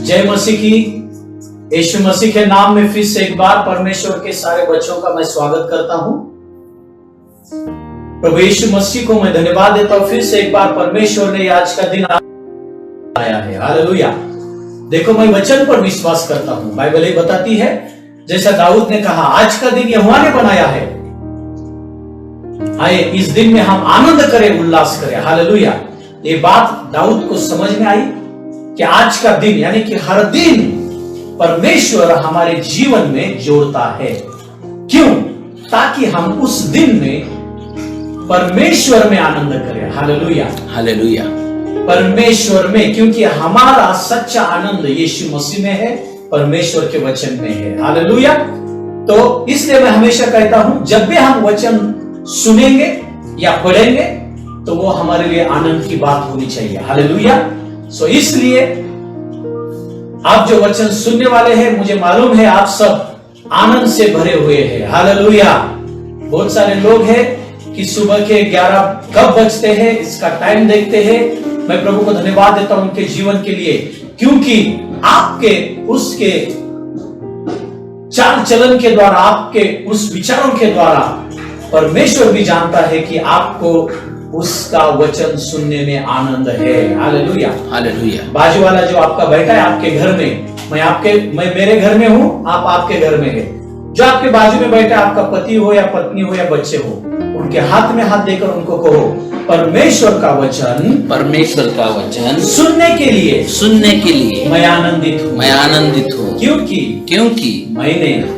जय मसीह की। यीशु मसीह के नाम में फिर से एक बार परमेश्वर के सारे बच्चों का मैं स्वागत करता हूं। प्रभु यीशु मसीह को मैं धन्यवाद देता हूं। फिर से एक बार परमेश्वर ने आज का दिन आया है। हालेलुया। देखो, मैं वचन पर विश्वास करता हूं। बाइबल ये बताती है, जैसा दाऊद ने कहा, आज का दिन यहोवा ने बनाया है, आए इस दिन में हम आनंद करें, उल्लास करें। हालेलुया। ये बात दाऊद को समझ में आई कि आज का दिन यानी कि हर दिन परमेश्वर हमारे जीवन में जोड़ता है। क्यों? ताकि हम उस दिन में परमेश्वर में आनंद करें। Hallelujah, hallelujah. परमेश्वर में, क्योंकि हमारा सच्चा आनंद यीशु मसीह में है, परमेश्वर के वचन में है। हालेलुया। तो इसलिए मैं हमेशा कहता हूं, जब भी हम वचन सुनेंगे या पढ़ेंगे तो वो हमारे लिए आनंद की बात होनी चाहिए। हालेलुया। सो इसलिए आप जो वचन सुनने वाले हैं, मुझे मालूम है आप सब आनंद से भरे हुए हैं। हालेलुया। बहुत सारे लोग हैं कि सुबह के 11 कब बजते हैं इसका टाइम देखते हैं। मैं प्रभु को धन्यवाद देता हूं उनके जीवन के लिए, क्योंकि आपके उसके चाल चलन के द्वारा, आपके उस विचारों के द्वारा परमेश्वर भी जानता है कि आपको उसका वचन सुनने में आनंद है। Hallelujah, hallelujah. बाजू वाला जो आपका बैठा है आपके घर में, मैं मेरे घर में हूं, आप आपके घर में है। जो आपके बाजू में बैठा है, आपका पति हो या पत्नी हो या बच्चे हो, उनके हाथ में हाथ देकर उनको कहो, परमेश्वर का वचन सुनने के लिए मैं आनंदित हूं, क्योंकि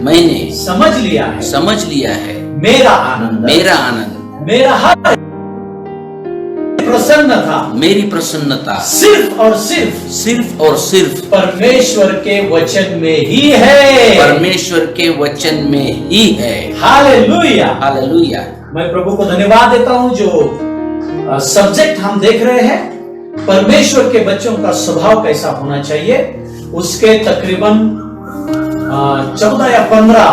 मैंने समझ लिया है मेरा आनंद, मेरा हर मेरी प्रसन्नता सिर्फ और सिर्फ परमेश्वर के वचन में ही है। Hallelujah, hallelujah. मैं प्रभु को धन्यवाद देता हूं। जो सब्जेक्ट हम देख रहे हैं, परमेश्वर के बच्चों का स्वभाव कैसा होना चाहिए, उसके तकरीबन 14 या 15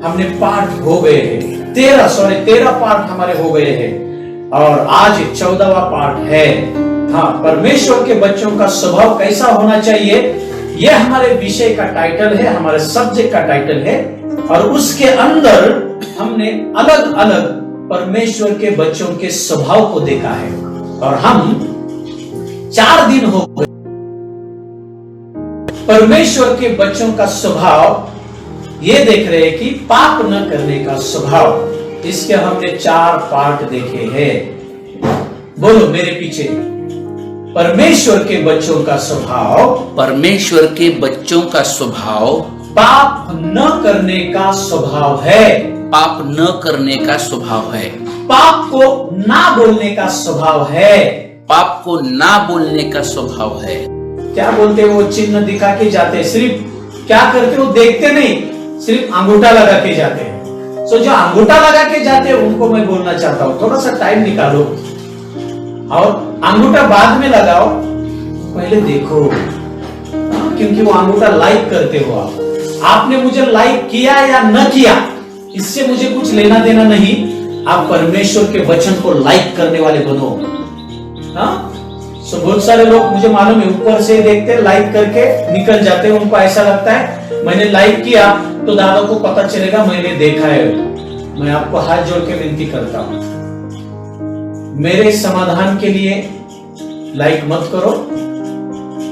हमने पाठ हो गए हैं। 13 पाठ हमारे हो गए हैं और आज 14वां पाठ है। हाँ, परमेश्वर के बच्चों का स्वभाव कैसा होना चाहिए, यह हमारे विषय का टाइटल है, हमारे सब्जेक्ट का टाइटल है। और उसके अंदर हमने अलग अलग परमेश्वर के बच्चों के स्वभाव को देखा है। और हम 4 दिन हो गए परमेश्वर के बच्चों का स्वभाव ये देख रहे हैं कि पाप न करने का स्वभाव। इसके हमने 4 पार्ट देखे हैं। बोलो मेरे पीछे, परमेश्वर के बच्चों का स्वभाव पाप न करने का स्वभाव है। पाप को ना बोलने का स्वभाव है। क्या बोलते वो चिन्ह दिखा के जाते, सिर्फ क्या करते वो देखते नहीं, सिर्फ अंगूठा लगा के जाते हैं। जो अंगूठा लगा के जाते हैं उनको मैं बोलना चाहता हूं, थोड़ा सा टाइम निकालो और अंगूठा बाद में लगाओ, पहले देखो, क्योंकि वो अंगूठा लाइक करते हो आपने मुझे लाइक किया या न किया, इससे मुझे कुछ लेना देना नहीं। आप परमेश्वर के वचन को लाइक करने वाले बनो। बहुत सारे लोग, मुझे मालूम है, ऊपर से देखते लाइक करके निकल जाते हैं। उनको ऐसा लगता है मैंने लाइक किया तो दादा को पता चलेगा मैंने देखा है। मैं आपको हाथ जोड़ के विनती करता हूं, मेरे समाधान के लिए लाइक मत करो,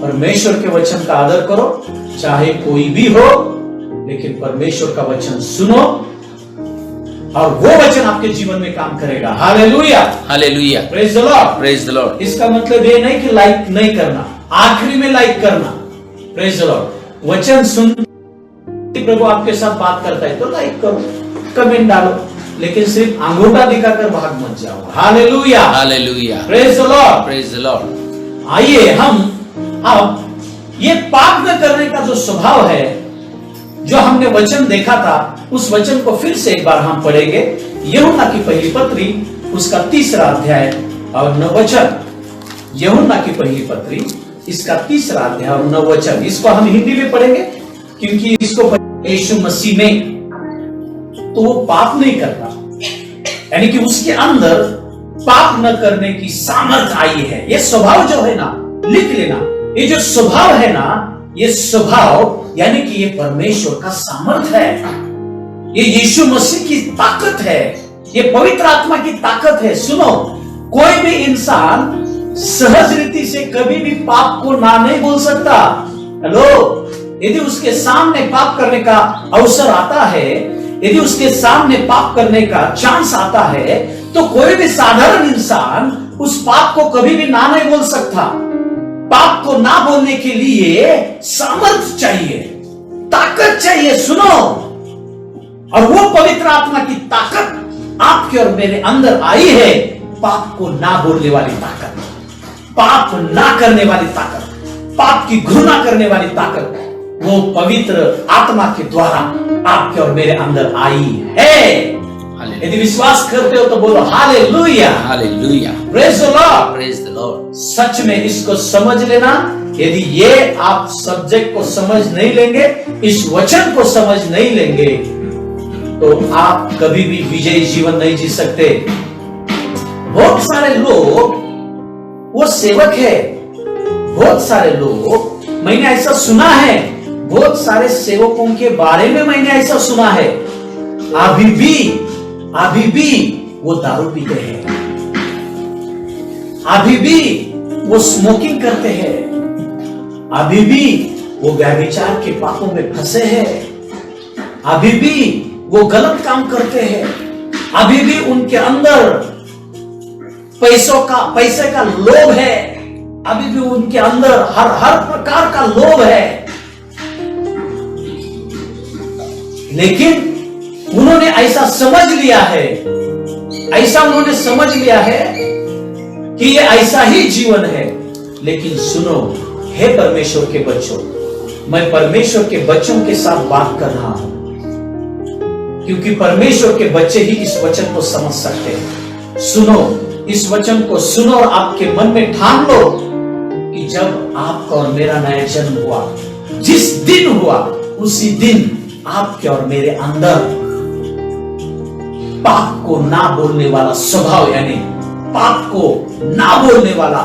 परमेश्वर के वचन का आदर करो, चाहे कोई भी हो, लेकिन परमेश्वर का वचन सुनो और वो वचन आपके जीवन में काम करेगा। Hallelujah, hallelujah. Praise the Lord, praise the Lord. इसका मतलब ये नहीं कि लाइक नहीं करना, आखिरी में लाइक करना। Praise the Lord. वचन सुन, प्रभु आपके साथ बात करता है तो लाइक करो, कमेंट डालो, लेकिन सिर्फ अंगूठा दिखाकर भाग मत जाओ। Hallelujah, hallelujah. Praise the Lord, praise the Lord. आइए हम अब ये पाप न करने का जो स्वभाव है, जो हमने वचन देखा था, उस वचन को फिर से एक बार हम पढ़ेंगे। यूहन्ना की पहली पत्री, उसका 3रा अध्याय और 9 वचन। यूहन्ना की पहली पत्री, इसका 3रा अध्याय और 9 वचन। इसको हम हिंदी में पढ़ेंगे क्योंकि इसको यीशु मसीह में तो वो पाप नहीं करता, यानी कि उसके अंदर पाप न करने की सामर्थ आई है। ये स्वभाव जो है ना, लिख लेना, ये जो स्वभाव है ना, ये स्वभाव यानी कि ये परमेश्वर का सामर्थ है, ये यीशु मसीह की ताकत है, ये पवित्र आत्मा की ताकत है। सुनो, कोई भी इंसान सहज रीति से कभी भी पाप को ना नहीं बोल सकता। हेलो, यदि उसके सामने पाप करने का अवसर आता है, यदि उसके सामने पाप करने का चांस आता है, तो कोई भी साधारण इंसान उस पाप को कभी भी ना नहीं बोल सकता। पाप को ना बोलने के लिए सामर्थ्य चाहिए, ताकत चाहिए। सुनो, और वो पवित्र आत्मा की ताकत आपके और मेरे अंदर आई है, पाप को ना बोलने वाली ताकत, पाप ना करने वाली ताकत, पाप की घृणा करने वाली ताकत, वो पवित्र आत्मा के द्वारा आपके और मेरे अंदर आई है। यदि विश्वास करते हो तो बोलो hallelujah, hallelujah, praise the Lord, praise the Lord. सच में इसको समझ लेना। यदि ये आप सब्जेक्ट को समझ नहीं लेंगे, इस वचन को समझ नहीं लेंगे, तो आप कभी भी विजयी जीवन नहीं जी सकते। बहुत सारे लोग वो सेवक है, बहुत सारे लोग, मैंने ऐसा सुना है, बहुत सारे सेवकों के बारे में मैंने ऐसा सुना है, अभी भी वो दारू पीते हैं, अभी भी वो स्मोकिंग करते हैं, अभी भी वो व्यभिचार के पापों में फंसे हैं, अभी भी वो गलत काम करते हैं, अभी भी उनके अंदर पैसे का लोभ है, अभी भी उनके अंदर हर प्रकार का लोभ है। लेकिन उन्होंने ऐसा समझ लिया है, ऐसा उन्होंने समझ लिया है कि ये ऐसा ही जीवन है। लेकिन सुनो, हे परमेश्वर के बच्चों, मैं परमेश्वर के बच्चों के साथ बात कर रहा हूं, क्योंकि परमेश्वर के बच्चे ही इस वचन को समझ सकते हैं। सुनो, इस वचन को सुनो और आपके मन में ठान लो कि जब आपका और मेरा नया जन्म हुआ, जिस दिन हुआ, उसी दिन आपके और मेरे अंदर पाप को ना बोलने वाला स्वभाव, यानी पाप को ना बोलने वाला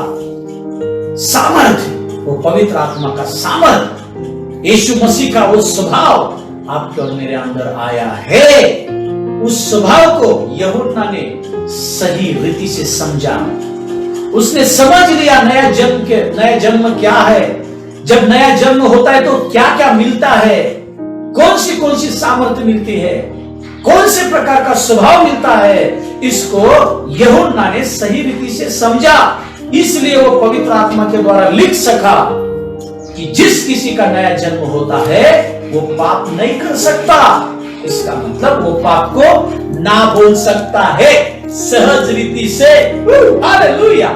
सामर्थ्य, वो पवित्र आत्मा का सामर्थ्य, यीशु मसीह का वो स्वभाव आपके और मेरे अंदर आया है। उस स्वभाव को यूहन्ना ने सही रीति से समझा। उसने समझ लिया नया जन्म क्या है, जब नया जन्म होता है तो क्या क्या मिलता है, कौन सी सामर्थ्य मिलती है, कौन से प्रकार का स्वभाव मिलता है। इसको यूहन्ना ने सही रीति से समझा, इसलिए वो पवित्र आत्मा के द्वारा लिख सका कि जिस किसी का नया जन्म होता है वो पाप नहीं कर सकता। इसका मतलब वो पाप को ना बोल सकता है सहज रीति से। हालेलुया।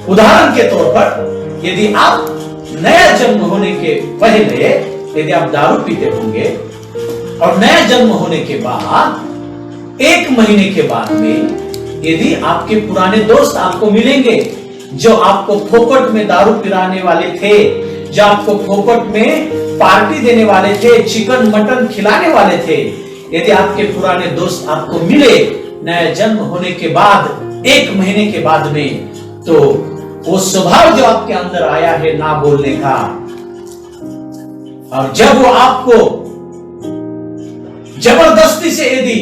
उदाहरण के तौर पर, यदि आप नया जन्म होने के पहले यदि आप दारू पीते होंगे और नया जन्म होने के बाद 1 महीने के बाद में यदि आपके पुराने दोस्त आपको मिलेंगे, जो आपको फोकट में दारू पिलाने वाले थे, जो आपको फोकट में पार्टी देने वाले थे, चिकन मटन खिलाने वाले थे, यदि आपके पुराने दोस्त आपको मिले नया जन्म होने के बाद 1 महीने के बाद में, तो वो स्वभाव जो आपके अंदर आया है ना बोलने का, और जब वो आपको जबरदस्ती से यदि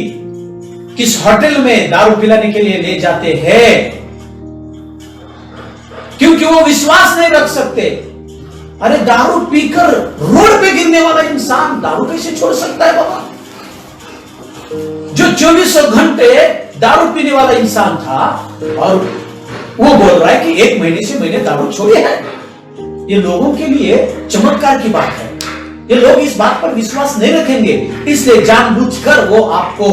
किस होटल में दारू पिलाने के लिए ले जाते हैं, क्योंकि वो विश्वास नहीं रख सकते, अरे दारू पीकर रोड पे गिरने वाला इंसान दारू कैसे छोड़ सकता है बाबा? जो 24 घंटे दारू पीने वाला इंसान था और वो बोल रहा है कि 1 महीने से मैंने दारू छोड़ी है, ये लोगों के लिए चमत्कार की बात है। ये लोग इस बात पर विश्वास नहीं रखेंगे, इसलिए जानबूझकर वो आपको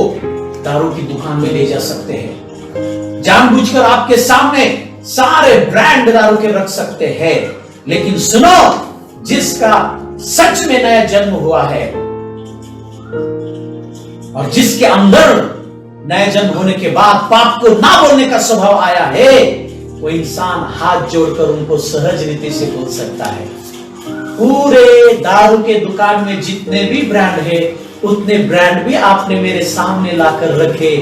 दारू की दुकान में ले जा सकते हैं, जानबूझकर आपके सामने सारे ब्रांड दारू के रख सकते हैं। लेकिन सुनो, जिसका सच में नया जन्म हुआ है और जिसके अंदर नया जन्म होने के बाद पाप को ना बोलने का स्वभाव आया है, वो इंसान हाथ जोड़कर उनको सहज रीति से बोल सकता है। पूरे दारू के दुकान में जितने भी ब्रांड है, उतने ब्रांड भी आपने मेरे सामने लाकर रखे,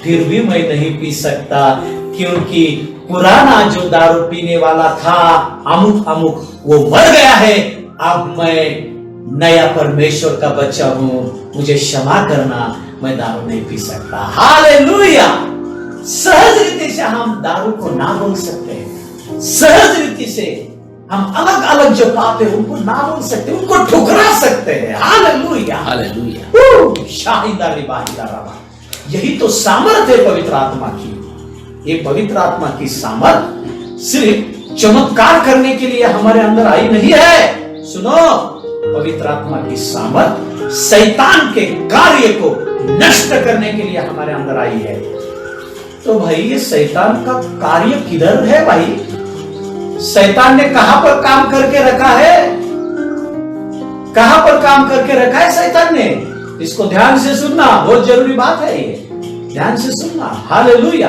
फिर भी मैं नहीं पी सकता, क्योंकि पुराना जो दारू पीने वाला था अमुक अमुक वो मर गया है, अब मैं नया परमेश्वर का बच्चा हूं, मुझे क्षमा करना, मैं दारू नहीं पी सकता। हालेलुया। सहज रीति से हम दारू को ना बोल सकते हैं, सहज रीति से हम अलग अलग जो पाप है उनको ना बोल सकते, उनको ठुकरा सकते हैं। Hallelujah hallelujah. शाहिदा रिबाहिदा रवा। यही तो सामर्थ है पवित्र आत्मा की। ये पवित्र आत्मा की सामर्थ सिर्फ चमत्कार करने के लिए हमारे अंदर आई नहीं है। सुनो, पवित्र आत्मा की सामर्थ शैतान के कार्य को नष्ट करने के लिए हमारे अंदर आई है। तो भाई ये शैतान का कार्य किधर है भाई? शैतान ने कहां पर काम करके रखा है? कहां पर काम करके रखा है शैतान ने? इसको ध्यान से सुनना, बहुत जरूरी बात है ये, ध्यान से सुनना। हालेलुया।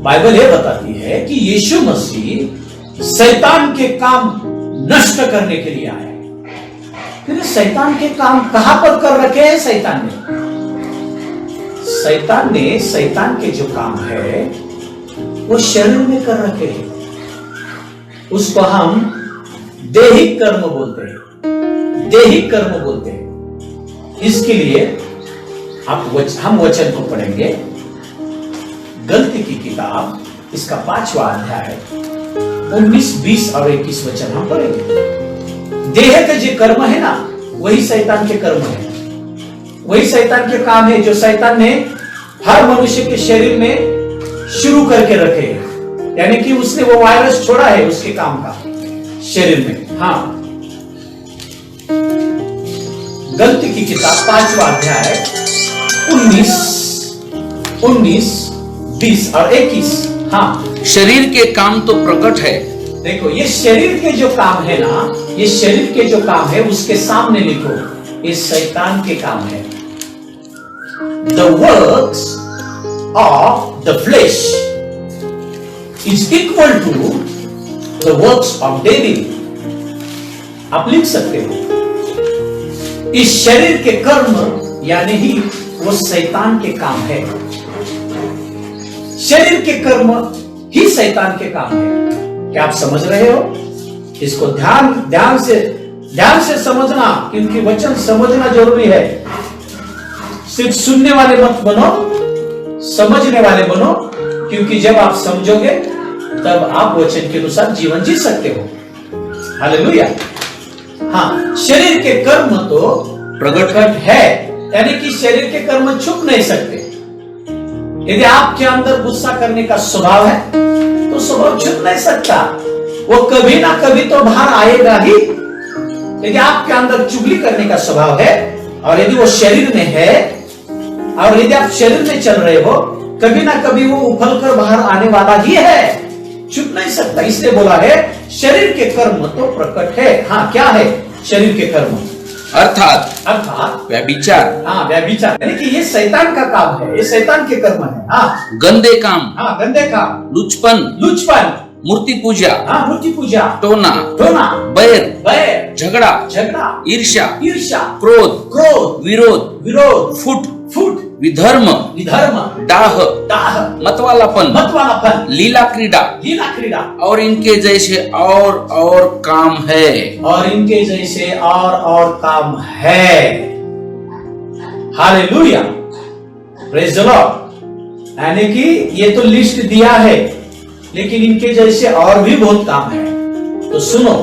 बाइबल ये बताती है कि यीशु मसीह शैतान के काम नष्ट करने के लिए आए। फिर शैतान के काम कहां पर कर रखे हैं शैतान ने? शैतान के जो काम है वो शरीर में कर रखे हैं। उसको हम दैहिक कर्म बोलते हैं, दैहिक कर्म बोलते हैं। इसके लिए हम वचन को पढ़ेंगे। गलती की किताब इसका 5वां अध्याय 19, 20 और 21 वचन हम पढ़ेंगे। देह का जो कर्म है ना, वही शैतान के कर्म है, वही शैतान के काम है जो शैतान ने हर मनुष्य के शरीर में शुरू करके रखे हैं। यानी कि उसने वो वायरस छोड़ा है उसके काम का शरीर में। हाँ, गलती की किताब 5वां अध्याय 19, 20 और 21। हाँ, शरीर के काम तो प्रकट है। देखो, ये शरीर के जो काम है ना, ये शरीर के जो काम है उसके सामने लिखो, ये शैतान के काम है। The works of the flesh is equal to the works of devil। आप लिख सकते हो, इस शरीर के कर्म यानी ही वो शैतान के काम है। शरीर के कर्म ही शैतान के काम है। क्या आप समझ रहे हो? इसको ध्यान से समझना, क्योंकि वचन समझना जरूरी है। सिर्फ सुनने वाले मत बनो, समझने वाले बनो, क्योंकि जब आप समझोगे तब आप वचन के अनुसार जीवन जी सकते हो। हालेलुया। हाँ, शरीर के कर्म तो प्रकट है, यानी कि शरीर के कर्म छुप नहीं सकते। यदि आपके अंदर गुस्सा करने का स्वभाव है तो स्वभाव छुप नहीं सकता, वो कभी ना कभी तो बाहर आएगा ही। यदि आपके अंदर चुगली करने का स्वभाव है और यदि वो शरीर में है और यदि आप शरीर में चल रहे हो, कभी ना कभी वो उफल कर बाहर आने वाला ही है, छुप नहीं सकता। इसलिए बोला है शरीर के कर्म तो प्रकट है। हाँ, क्या है शरीर के कर्म? अर्थात व्यभिचार। हाँ, व्यभिचार यानी कि ये शैतान का काम है, ये शैतान के कर्म है। हाँ, गंदे काम। हाँ, गंदे काम, लुचपन, मूर्ति पूजा। हाँ, मूर्ति पूजा, टोना, बैर, झगड़ा, ईर्ष्या, क्रोध, विरोध, फुट, विधर्म, डाह, मतवालापन, लीला क्रीड़ा और इनके जैसे और काम है। Hallelujah, praise the Lord. यानी कि ये तो लिस्ट दिया है, लेकिन इनके जैसे और भी बहुत काम है। तो सुनो,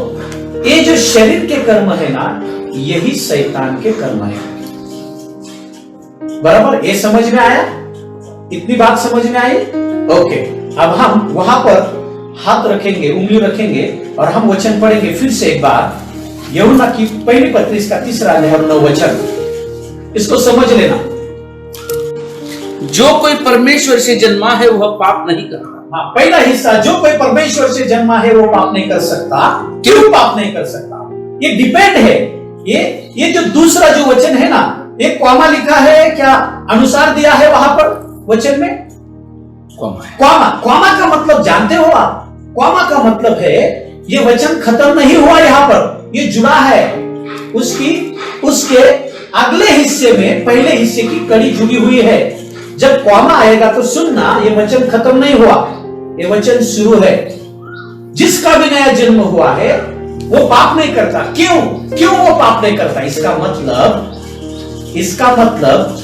ये जो शरीर के कर्म है ना, यही शैतान के कर्म है। बराबर? ये समझ में आया? इतनी बात समझ में आई? ओके, अब हम वहां पर हाथ रखेंगे, उंगली रखेंगे और हम वचन पढ़ेंगे फिर से एक बार। यूहन्ना की पहली पत्री इसका 3 अध्याय और 9 वचन, इसको समझ लेना। जो कोई परमेश्वर से जन्मा है वह पाप नहीं करता। हाँ, पहला हिस्सा, जो कोई परमेश्वर से जन्मा है वो पाप नहीं कर सकता। क्यों पाप नहीं कर सकता? ये डिपेंड है। ये जो दूसरा जो वचन है ना, एक कॉमा लिखा है, क्या अनुसार दिया है वहां पर वचन में? कॉमा का मतलब जानते हो आप? कॉमा का मतलब है ये वचन खत्म नहीं हुआ, यहां पर ये जुड़ा है, उसके अगले हिस्से में पहले हिस्से की कड़ी जुड़ी हुई है। जब कॉमा आएगा तो सुनना, ये वचन खत्म नहीं हुआ, ये वचन शुरू है। जिसका भी नया जन्म हुआ है वो पाप नहीं करता। क्यों वो पाप नहीं करता? इसका मतलब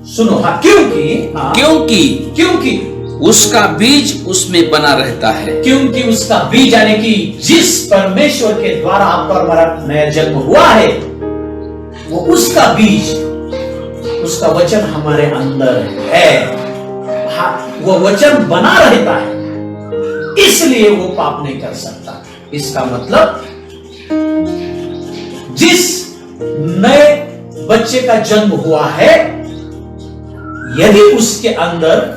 सुनो। हाँ, क्योंकि उसका बीज उसमें बना रहता है। क्योंकि उसका बीज यानी कि जिस परमेश्वर के द्वारा आपका और हमारा नया जन्म हुआ है, वो उसका बीज, उसका वचन हमारे अंदर है। वो वचन बना रहता है, इसलिए वो पाप नहीं कर सकता। इसका मतलब जिस नए बच्चे का जन्म हुआ है, यदि उसके अंदर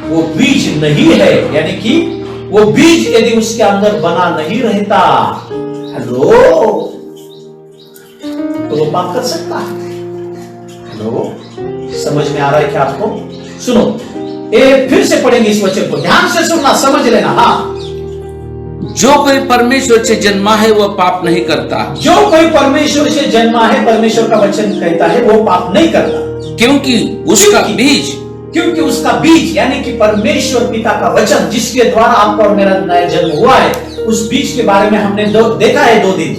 वो बीज नहीं है, यानी कि वो बीज यदि उसके अंदर बना नहीं रहता, हेलो, तो वो पाप कर सकता है। हेलो, समझ में आ रहा है क्या आपको? सुनो, ये फिर से पढ़ेंगे इस वचन को, ध्यान से सुनना, समझ लेना। हाँ, जो कोई परमेश्वर से जन्मा है वह पाप नहीं करता। जो कोई परमेश्वर से जन्मा है, परमेश्वर का वचन कहता है, वो पाप नहीं करता। क्योंकि उसका बीज यानी कि परमेश्वर पिता का वचन, जिसके द्वारा आपका और मेरा नया जन्म हुआ है, उस बीज के बारे में हमने देखा है 2 दिन।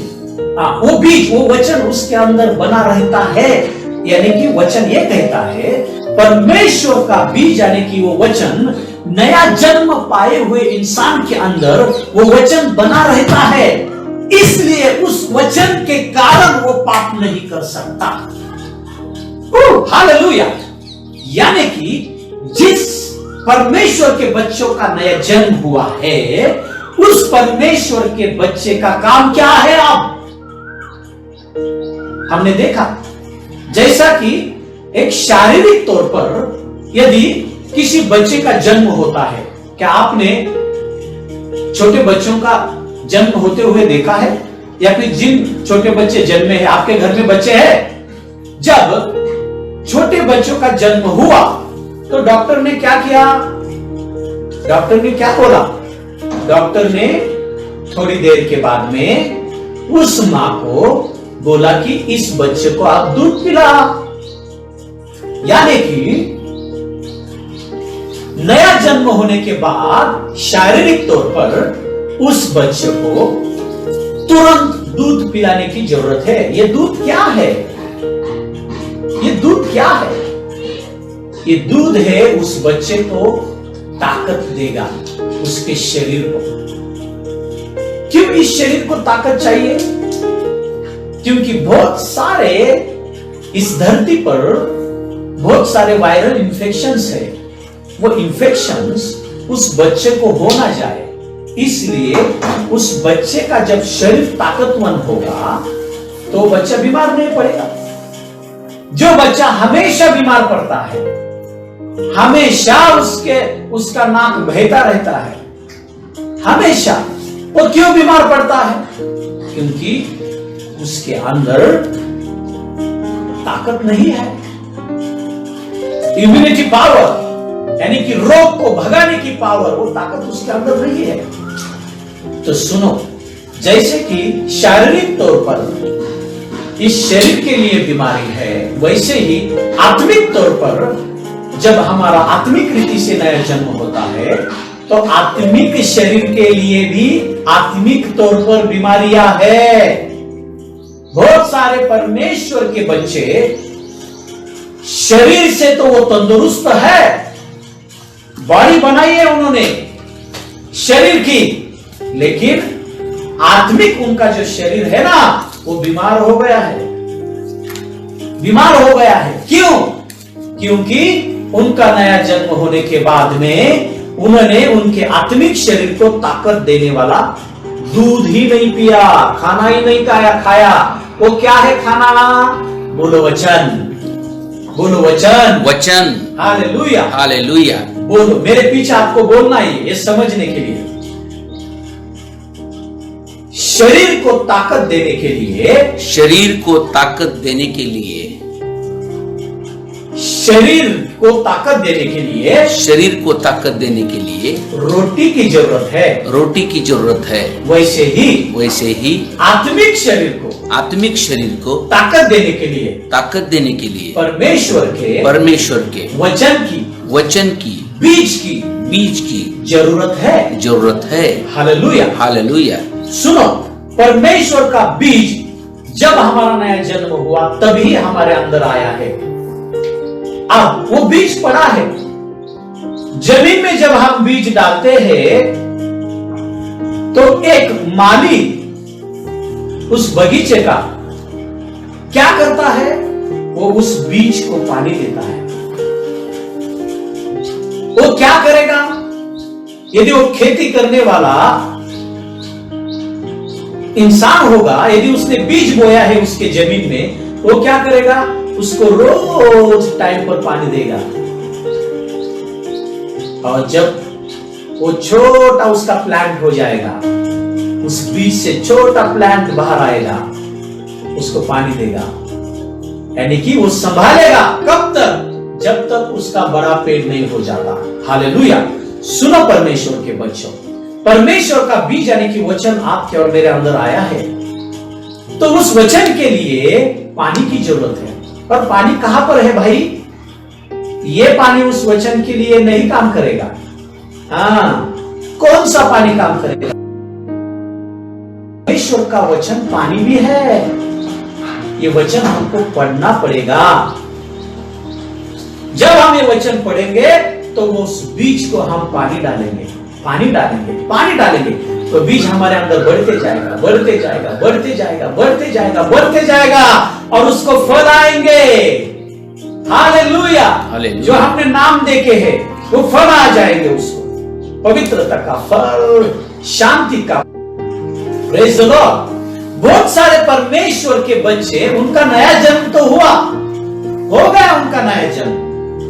हाँ, वो बीज, वो वचन उसके अंदर बना रहता है। यानी कि वचन ये कहता है, परमेश्वर का बीज यानी कि वो वचन नया जन्म पाए हुए इंसान के अंदर वो वचन बना रहता है, इसलिए उस वचन के कारण वो पाप नहीं कर सकता। हालेलुया। यानी कि जिस परमेश्वर के बच्चों का नया जन्म हुआ है, उस परमेश्वर के बच्चे का काम क्या है? अब हमने देखा जैसा कि एक शारीरिक तौर पर यदि किसी बच्चे का जन्म होता है, क्या आपने छोटे बच्चों का जन्म होते हुए देखा है? या फिर जिन छोटे बच्चे जन्मे हैं, आपके घर में बच्चे हैं, जब छोटे बच्चों का जन्म हुआ तो डॉक्टर ने क्या किया? डॉक्टर ने क्या बोला? डॉक्टर ने थोड़ी देर के बाद में उस मां को बोला कि इस बच्चे को आप दूध पिला। यानी कि नया जन्म होने के बाद शारीरिक तौर पर उस बच्चे को तुरंत दूध पिलाने की जरूरत है। ये दूध क्या है? ये दूध क्या है? ये दूध है उस बच्चे को ताकत देगा, उसके शरीर को। क्यों इस शरीर को ताकत चाहिए? क्योंकि बहुत सारे इस धरती पर बहुत सारे वायरल इन्फेक्शंस है। वो इन्फेक्शंस उस बच्चे को हो ना जाए, इसलिए उस बच्चे का जब शरीर ताकतवर होगा तो बच्चा बीमार नहीं पड़ेगा। जो बच्चा हमेशा बीमार पड़ता है, हमेशा उसका नाक बहता रहता है, हमेशा, वो क्यों बीमार पड़ता है? क्योंकि उसके अंदर ताकत नहीं है। इम्यूनिटी पावर यानी कि रोग को भगाने की पावर, वो ताकत उसके अंदर नहीं है। तो सुनो, जैसे कि शारीरिक तौर पर इस शरीर के लिए बीमारी है, वैसे ही आत्मिक तौर पर जब हमारा आत्मिक रीति से नया जन्म होता है तो आत्मिक शरीर के लिए भी आत्मिक तौर पर बीमारियां है। बहुत सारे परमेश्वर के बच्चे शरीर से तो वो तंदुरुस्त है, बॉडी बनाई है उन्होंने शरीर की, लेकिन आत्मिक उनका जो शरीर है ना, वो बीमार हो गया है। बीमार हो गया है क्यों? क्योंकि उनका नया जन्म होने के बाद में उन्होंने उनके आत्मिक शरीर को ताकत देने वाला दूध ही नहीं पिया, खाना ही नहीं खाया। वो क्या है खाना? बोलो वचन, बोलो वचन, वचन। Hallelujah, hallelujah. बोलो, मेरे पीछे आपको बोलना ही, ये समझने के लिए। शरीर को ताकत देने के लिए, शरीर को ताकत देने के लिए, शरीर को ताकत देने के लिए, शरीर को ताकत देने के लिए रोटी की जरूरत है। रोटी की जरूरत है। वैसे ही आत्मिक शरीर को ताकत देने के लिए परमेश्वर के वचन की बीज की जरूरत है। हालेलुया। हालेलुया। सुनो, परमेश्वर का बीज जब हमारा नया जन्म हुआ तभी हमारे अंदर आया है। अब वो बीज पड़ा है जमीन में। जब हम बीज डालते हैं तो एक माली उस बगीचे का क्या करता है, वो उस बीज को पानी देता है। वो क्या करेगा, यदि वो खेती करने वाला इंसान होगा, यदि उसने बीज बोया है उसके जमीन में, वो क्या करेगा, उसको रोज टाइम पर पानी देगा। और जब वो छोटा उसका प्लांट हो जाएगा, उस बीज से छोटा प्लांट बाहर आएगा, उसको पानी देगा, यानी कि वो संभालेगा। कब तक? जब तक उसका बड़ा पेड़ नहीं हो जाता। हालेलुया। सुनो परमेश्वर के बच्चों, परमेश्वर का बीज यानी कि वचन आपके और मेरे अंदर आया है, तो उस वचन के लिए पानी की जरूरत है। और पानी कहां पर है भाई? ये पानी उस वचन के लिए नहीं काम करेगा। कौन सा पानी काम करेगा? परमेश्वर का वचन पानी भी है। ये वचन हमको पढ़ना पड़ेगा। जब हम ये वचन पढ़ेंगे तो उस बीज को हम पानी डालेंगे, तो बीज हमारे अंदर बढ़ते जाएगा और उसको फल आएंगे। हालेलुया। जो हमने नाम देखे हैं वो फल आ जाएंगे उसको, पवित्रता का फल, शांति का। Praise the Lord. बहुत सारे परमेश्वर के बच्चे, उनका नया जन्म तो हो गया उनका नया जन्म,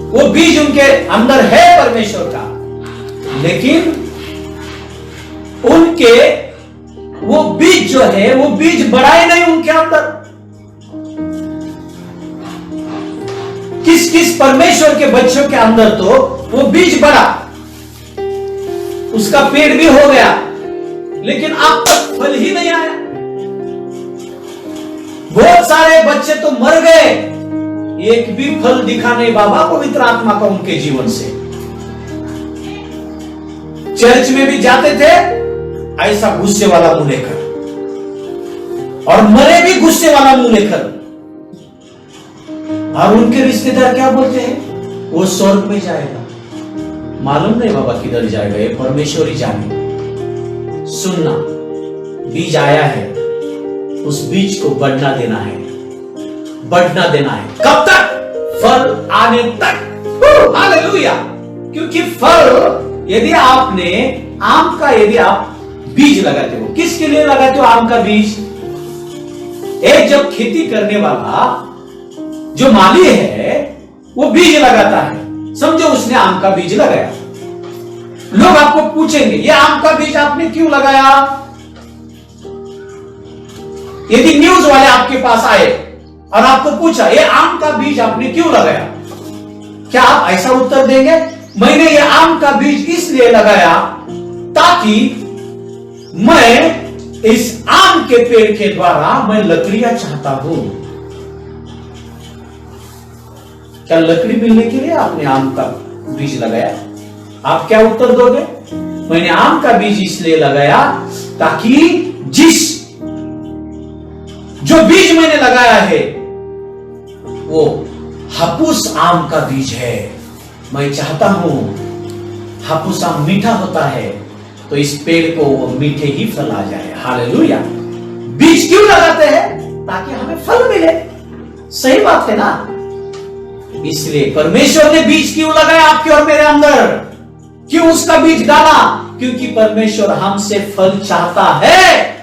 वो बीज उनके अंदर है परमेश्वर का, लेकिन उनके वो बीज जो है वो बीज बढ़ा ही नहीं उनके अंदर। किस परमेश्वर के बच्चों के अंदर तो वो बीज बढ़ा, उसका पेड़ भी हो गया, लेकिन अब तक फल ही नहीं आया। बहुत सारे बच्चे तो मर गए, एक भी फल दिखा नहीं बाबा पवित्र आत्मा का उनके जीवन से। चर्च में भी जाते थे ऐसा गुस्से वाला मुंह लेकर, और मरे भी गुस्से वाला मुंह लेकर। और उनके रिश्तेदार क्या बोलते हैं, वो स्वर्ग में जाएगा। मालूम नहीं बाबा किधर जाएगा, ये परमेश्वर ही जाने। सुनना, बीज आया है, उस बीज को बढ़ना देना है। कब तक? फल आने तक। हालेलुया। क्योंकि फल, यदि आपने आम का, यदि आप बीज लगाते हो, किसके लिए लगाते हो आम का बीज? एक जब खेती करने वाला जो माली है वो बीज लगाता है, समझो उसने आम का बीज लगाया। लोग आपको पूछेंगे ये आम का बीज आपने क्यों लगाया? यदि न्यूज वाले आपके पास आए और आपको पूछा ये आम का बीज आपने क्यों लगाया, क्या आप ऐसा उत्तर देंगे, मैंने ये आम का बीज इसलिए लगाया ताकि मैं इस आम के पेड़ के द्वारा मैं लकड़ियां चाहता हूं। क्या लकड़ी मिलने के लिए आपने आम का बीज लगाया? आप क्या उत्तर दोगे? मैंने आम का बीज इसलिए लगाया ताकि जो बीज मैंने लगाया है वो हापुस आम का बीज है। मैं चाहता हूं, हापुस आम मीठा होता है, तो इस पेड़ को वो मीठे ही फल आ जाए। हालेलुया। बीज क्यों लगाते हैं? ताकि हमें फल मिले। सही बात है ना? इसलिए परमेश्वर ने बीज क्यों लगाया आपके और मेरे अंदर? क्यों उसका बीज डाला? क्योंकि परमेश्वर हमसे फल चाहता है।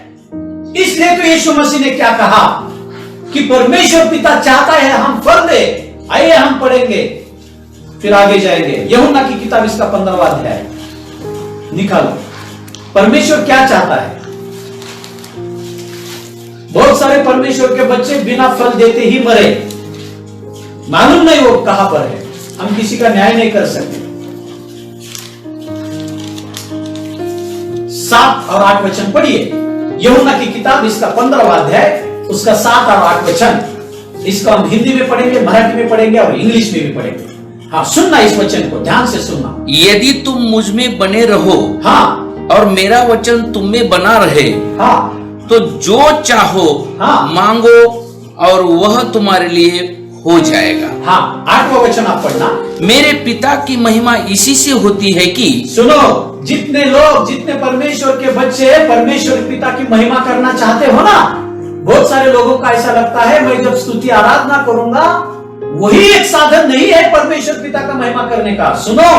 इसलिए तो यीशु मसीह ने क्या कहा कि परमेश्वर पिता चाहता है हम फल दे। आइए हम पढ़ेंगे, फिर आगे जाएंगे। यूहन्ना की किताब इसका 15वां अध्याय निकालो। परमेश्वर क्या चाहता है? बहुत सारे परमेश्वर के बच्चे बिना फल देते ही मरे, मालूम नहीं वो कहां पर है। हम किसी का न्याय नहीं कर सकते। 7 और 8 वचन पढ़िए। यूहन्ना की किताब इसका 15वां अध्याय उसका 7 और 8 वचन। इसको हम हिंदी में पढ़ेंगे, मराठी में पढ़ेंगे और इंग्लिश में भी पढ़ेंगे। हाँ, सुनना इस वचन को, ध्यान से सुनना। यदि तुम मुझ में बने रहो हाँ और मेरा वचन तुम में बना रहे, हाँ तो जो चाहो हाँ। मांगो और वह तुम्हारे लिए हो जाएगा। हाँ, 8वां वचन आप पढ़ना। मेरे पिता की महिमा इसी से होती है कि सुनो, जितने लोग, जितने परमेश्वर के बच्चे परमेश्वर पिता की महिमा करना चाहते हो ना, बहुत सारे लोगों का ऐसा लगता है मैं जब स्तुति आराधना करूंगा वही एक साधन नहीं है परमेश्वर पिता का महिमा करने का। सुनो,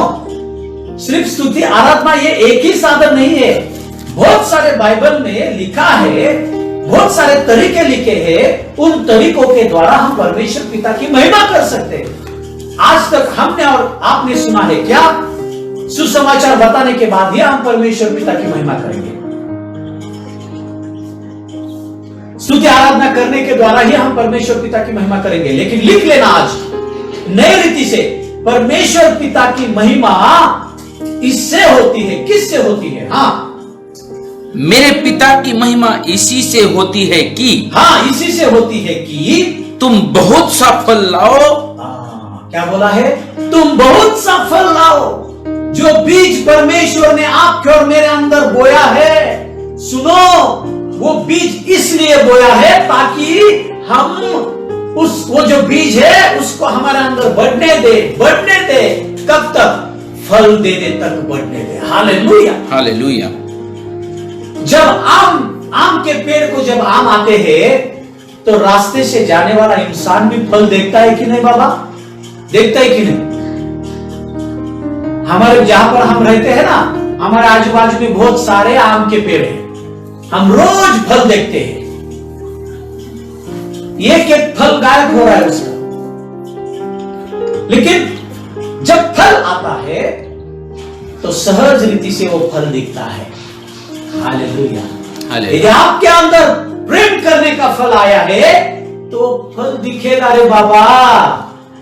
सिर्फ स्तुति आराधना ये एक ही साधन नहीं है। बहुत सारे बाइबल में लिखा है, बहुत सारे तरीके लिखे हैं, उन तरीकों के द्वारा हम परमेश्वर पिता की महिमा कर सकते हैं। आज तक हमने और आपने सुना है क्या? सुसमाचार बताने के बाद ही हम परमेश्वर पिता की महिमा करेंगे। स्तुति आराधना करने के द्वारा ही हम परमेश्वर पिता की महिमा करेंगे। लेकिन लिख लेना आज नई रीति से, परमेश्वर पिता की महिमा इससे होती है। किससे होती है? हाँ, मेरे पिता की महिमा इसी से होती है कि, हाँ, इसी से होती है कि तुम बहुत सा फल लाओ। क्या बोला है? तुम बहुत सा फल लाओ। जो बीज परमेश्वर ने आपके और मेरे अंदर बोया है, सुनो, वो बीज इसलिए बोया है ताकि हम वो जो बीज है उसको हमारे अंदर बढ़ने दे। कब तक? फल देने तक बढ़ने दे। Hallelujah, hallelujah. जब आम के पेड़ को जब आम आते हैं तो रास्ते से जाने वाला इंसान भी फल देखता है कि नहीं बाबा? देखता है कि नहीं? हमारे जहां पर हम रहते हैं ना, हमारे आजू बाजू में बहुत सारे आम के पेड़ हैं। हम रोज फल देखते हैं। एक फल गायब हो रहा है उसका, लेकिन जब फल आता है तो सहज रीति से वो फल दिखता है। Hallelujah, hallelujah. यदि आपके अंदर प्रेम करने का फल आया है तो फल दिखेगा रे बाबा।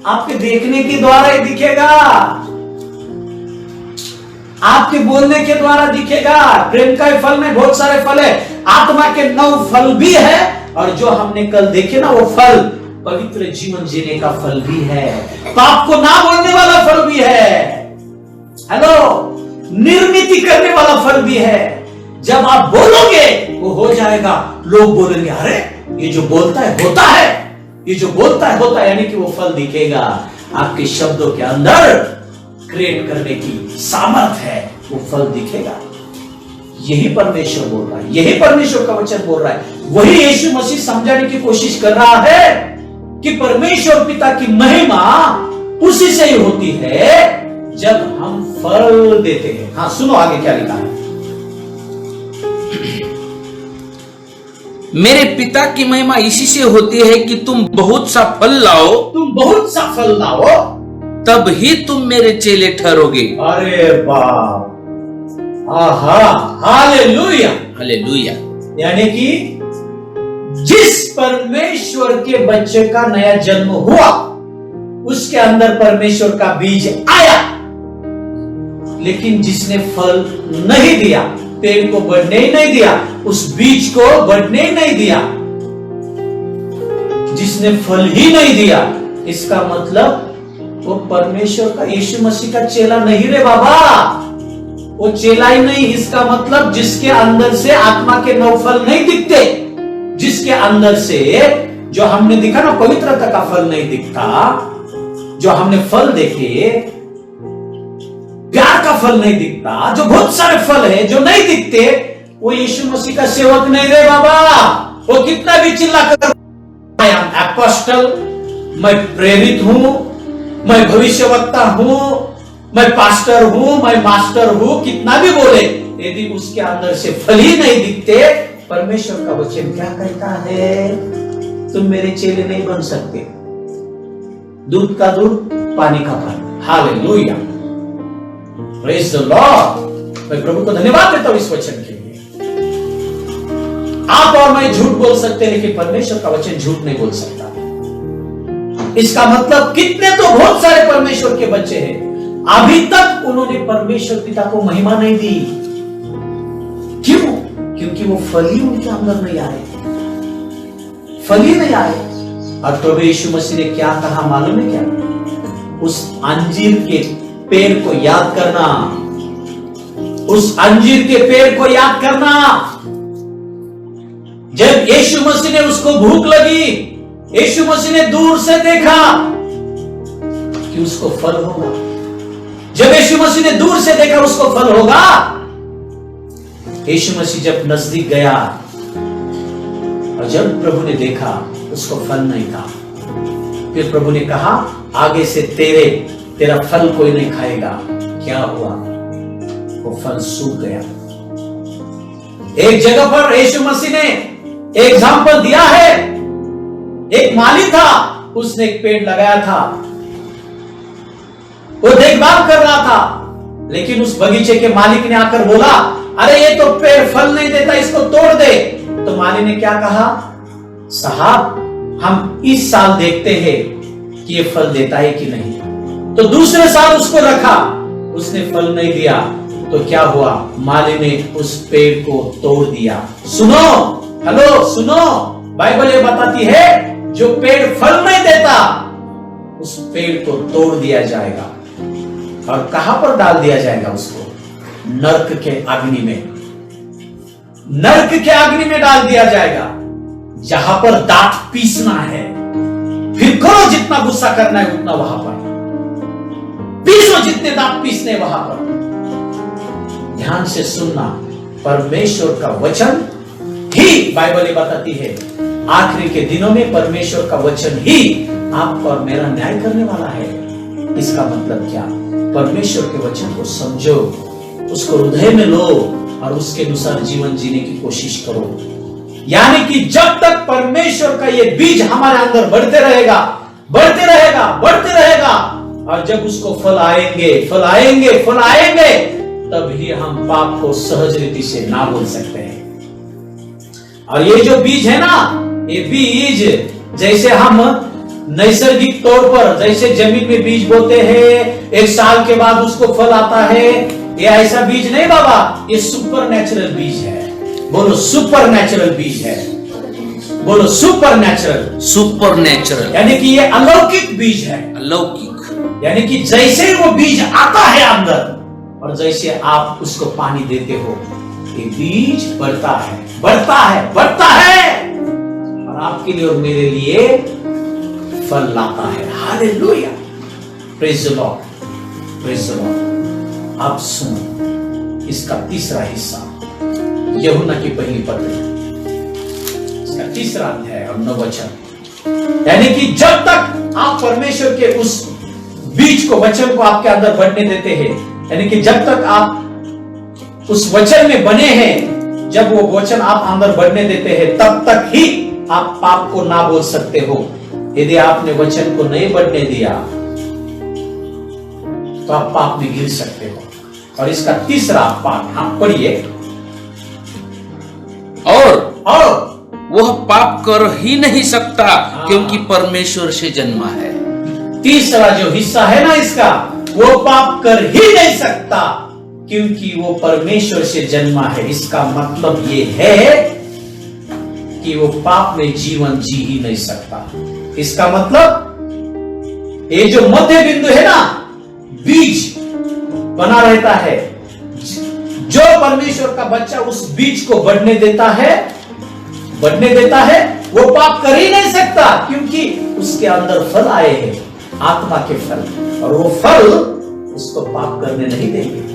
आपके देखने के द्वारा ही दिखेगा, आपके बोलने के द्वारा दिखेगा। प्रेम का फल में बहुत सारे फल है, आत्मा के 9 फल भी है, और जो हमने कल देखे ना वो फल पवित्र जीवन जीने का फल भी है, पाप को ना बोलने वाला फल भी है, हेलो, निर्मिति करने वाला फल भी है। जब आप बोलोगे वो हो जाएगा। लोग बोलेंगे अरे ये जो बोलता है होता है, ये जो बोलता है होता है, यानी कि वो फल दिखेगा। आपके शब्दों के अंदर क्रिएट करने की सामर्थ है, वो फल दिखेगा। यही परमेश्वर बोल रहा है, यही परमेश्वर का वचन बोल रहा है। वही यीशु मसीह समझाने की कोशिश कर रहा है कि परमेश्वर पिता की महिमा उसी से ही होती है जब हम फल देते हैं। हाँ, सुनो आगे क्या लिखा है। मेरे पिता की महिमा इसी से होती है कि तुम बहुत सा फल लाओ, तुम बहुत सा फल लाओ, तब ही तुम मेरे चेले ठहरोगे। अरे बाप, आहा, हालेलुया, हालेलुया। यानी कि जिस परमेश्वर के बच्चे का नया जन्म हुआ उसके अंदर परमेश्वर का बीज आया, लेकिन जिसने फल नहीं दिया, पेड़ को बढ़ने ही नहीं दिया, उस बीज को बढ़ने ही नहीं दिया, जिसने फल ही नहीं दिया, इसका मतलब वो परमेश्वर का, यीशु मसीह का चेला नहीं रे बाबा। वो चेला ही नहीं, इसका मतलब जिसके अंदर से आत्मा के 9 फल नहीं दिखते, जिसके अंदर से जो हमने दिखा ना, पवित्रता का फल नहीं दिखता, जो हमने फल देखे, प्यार का फल नहीं दिखता, जो बहुत सारे फल है जो नहीं दिखते, वो यीशु मसीह का सेवक नहीं रे बाबा। वो कितना भी चिल्ला कर मैं एपोस्टल, मैं प्रेरित हूं, मैं भविष्यवक्ता हूं, मैं पास्टर हूं, मैं मास्टर हूं, कितना भी बोले, यदि उसके अंदर से फल ही नहीं दिखते, परमेश्वर का वचन क्या कहता है? तुम मेरे चेले नहीं बन सकते। दूध का दूध, पानी का पानी। Hallelujah, praise the Lord. मैं प्रभु को धन्यवाद देता हूं इस वचन के लिए। आप और मैं झूठ बोल सकते हैं, लेकिन परमेश्वर का वचन झूठ नहीं बोल सकता। इसका मतलब कितने तो बहुत सारे परमेश्वर के बच्चे हैं, अभी तक उन्होंने परमेश्वर पिता को महिमा नहीं दी। क्यों? क्योंकि वो फल ही उनके अंदर नहीं आए, फल ही नहीं आए। और प्रभु यीशु मसीह ने क्या कहा मालूम है क्या? उस अंजीर के पेड़ को याद करना, उस अंजीर के पेड़ को याद करना। जब यीशु मसीह ने उसको भूख लगी, यीशु मसीह ने दूर से देखा कि उसको फल होगा। जब यीशु मसीह ने दूर से देखा उसको फल होगा, यीशु मसीह जब नजदीक गया और जब प्रभु ने देखा उसको फल नहीं था, फिर प्रभु ने कहा आगे से तेरा फल कोई नहीं खाएगा। क्या हुआ? वो फल सूख गया। एक जगह पर यीशु मसीह ने एक एग्जाम्पल दिया है। एक माली था, उसने एक पेड़ लगाया था, वो देखभाल कर रहा था, लेकिन उस बगीचे के मालिक ने आकर बोला, अरे ये तो पेड़ फल नहीं देता, इसको तोड़ दे। तो माली ने क्या कहा? साहब, हम इस साल देखते हैं कि ये फल देता है कि नहीं। तो दूसरे साल उसको रखा, उसने फल नहीं दिया। तो क्या हुआ? माली ने उस पेड़ को तोड़ दिया। सुनो, हेलो सुनो, बाइबल ये बताती है जो पेड़ फल नहीं देता उस पेड़ को तोड़ दिया जाएगा। और कहां पर डाल दिया जाएगा उसको? नरक के अग्नि में। नरक के अग्नि में डाल दिया जाएगा, जहां पर दांत पीसना है। फिर करो जितना गुस्सा करना है उतना वहां पर पीसो, जितने दांत पीसने वहां पर। ध्यान से सुनना, परमेश्वर का वचन ही, बाइबल ये बताती है, आखिरी के दिनों में परमेश्वर का वचन ही आपका और मेरा न्याय करने वाला है। इसका मतलब क्या? परमेश्वर के वचन को समझो, उसको हृदय में लो और उसके अनुसार जीवन जीने की कोशिश करो। यानी कि जब तक परमेश्वर का ये बीज हमारे अंदर बढ़ते रहेगा, बढ़ते रहेगा, बढ़ते रहेगा, और जब उसको फल आएंगे, फल आएंगे, फल आएंगे, तभी हम पाप को सहज रीति से ना बोल सकते हैं। और ये जो बीज है ना, ये बीज जैसे हम नैसर्गिक तौर पर जैसे जमीन में बीज बोते हैं, एक साल के बाद उसको फल आता है, ये ऐसा बीज नहीं बाबा, ये सुपर नेचुरल बीज है। बोलो सुपर नेचुरल बीज है, बोलो सुपर नेचुरल। सुपर नेचुरल यानी कि ये अलौकिक बीज है। अलौकिक यानी कि जैसे वो बीज आता है अंदर और जैसे आप उसको पानी देते हो, ये बीज बढ़ता है, बढ़ता है, बढ़ता है, और आपके लिए और मेरे लिए फल लाता है। Hallelujah, praise the Lord, praise the Lord. अब सुनो इसका तीसरा हिस्सा, यूहन्ना की पहली पत्री, इसका तीसरा अध्याय और 9 वचन। यानी कि जब तक आप परमेश्वर के उस बीज को, वचन को आपके अंदर बढ़ने देते हैं, यानी कि जब तक आप उस वचन में बने हैं, जब वो वचन आप अंदर बढ़ने देते हैं, तब तक ही आप पाप को ना बोल सकते हो। यदि आपने वचन को नहीं बढ़ने दिया तो आप पाप में गिर सकते हो। और इसका तीसरा पाठ आप पढ़िए। और वह पाप कर ही नहीं सकता क्योंकि परमेश्वर से जन्मा है। तीसरा जो हिस्सा है ना इसका, वो पाप कर ही नहीं सकता क्योंकि वो परमेश्वर से जन्मा है। इसका मतलब ये है कि वो पाप में जीवन जी ही नहीं सकता। इसका मतलब ये जो मध्य बिंदु है ना, बीज बना रहता है, जो परमेश्वर का बच्चा उस बीज को बढ़ने देता है, बढ़ने देता है, वो पाप कर ही नहीं सकता क्योंकि उसके अंदर फल आए हैं, आत्मा के फल, और वो फल उसको पाप करने नहीं देंगे।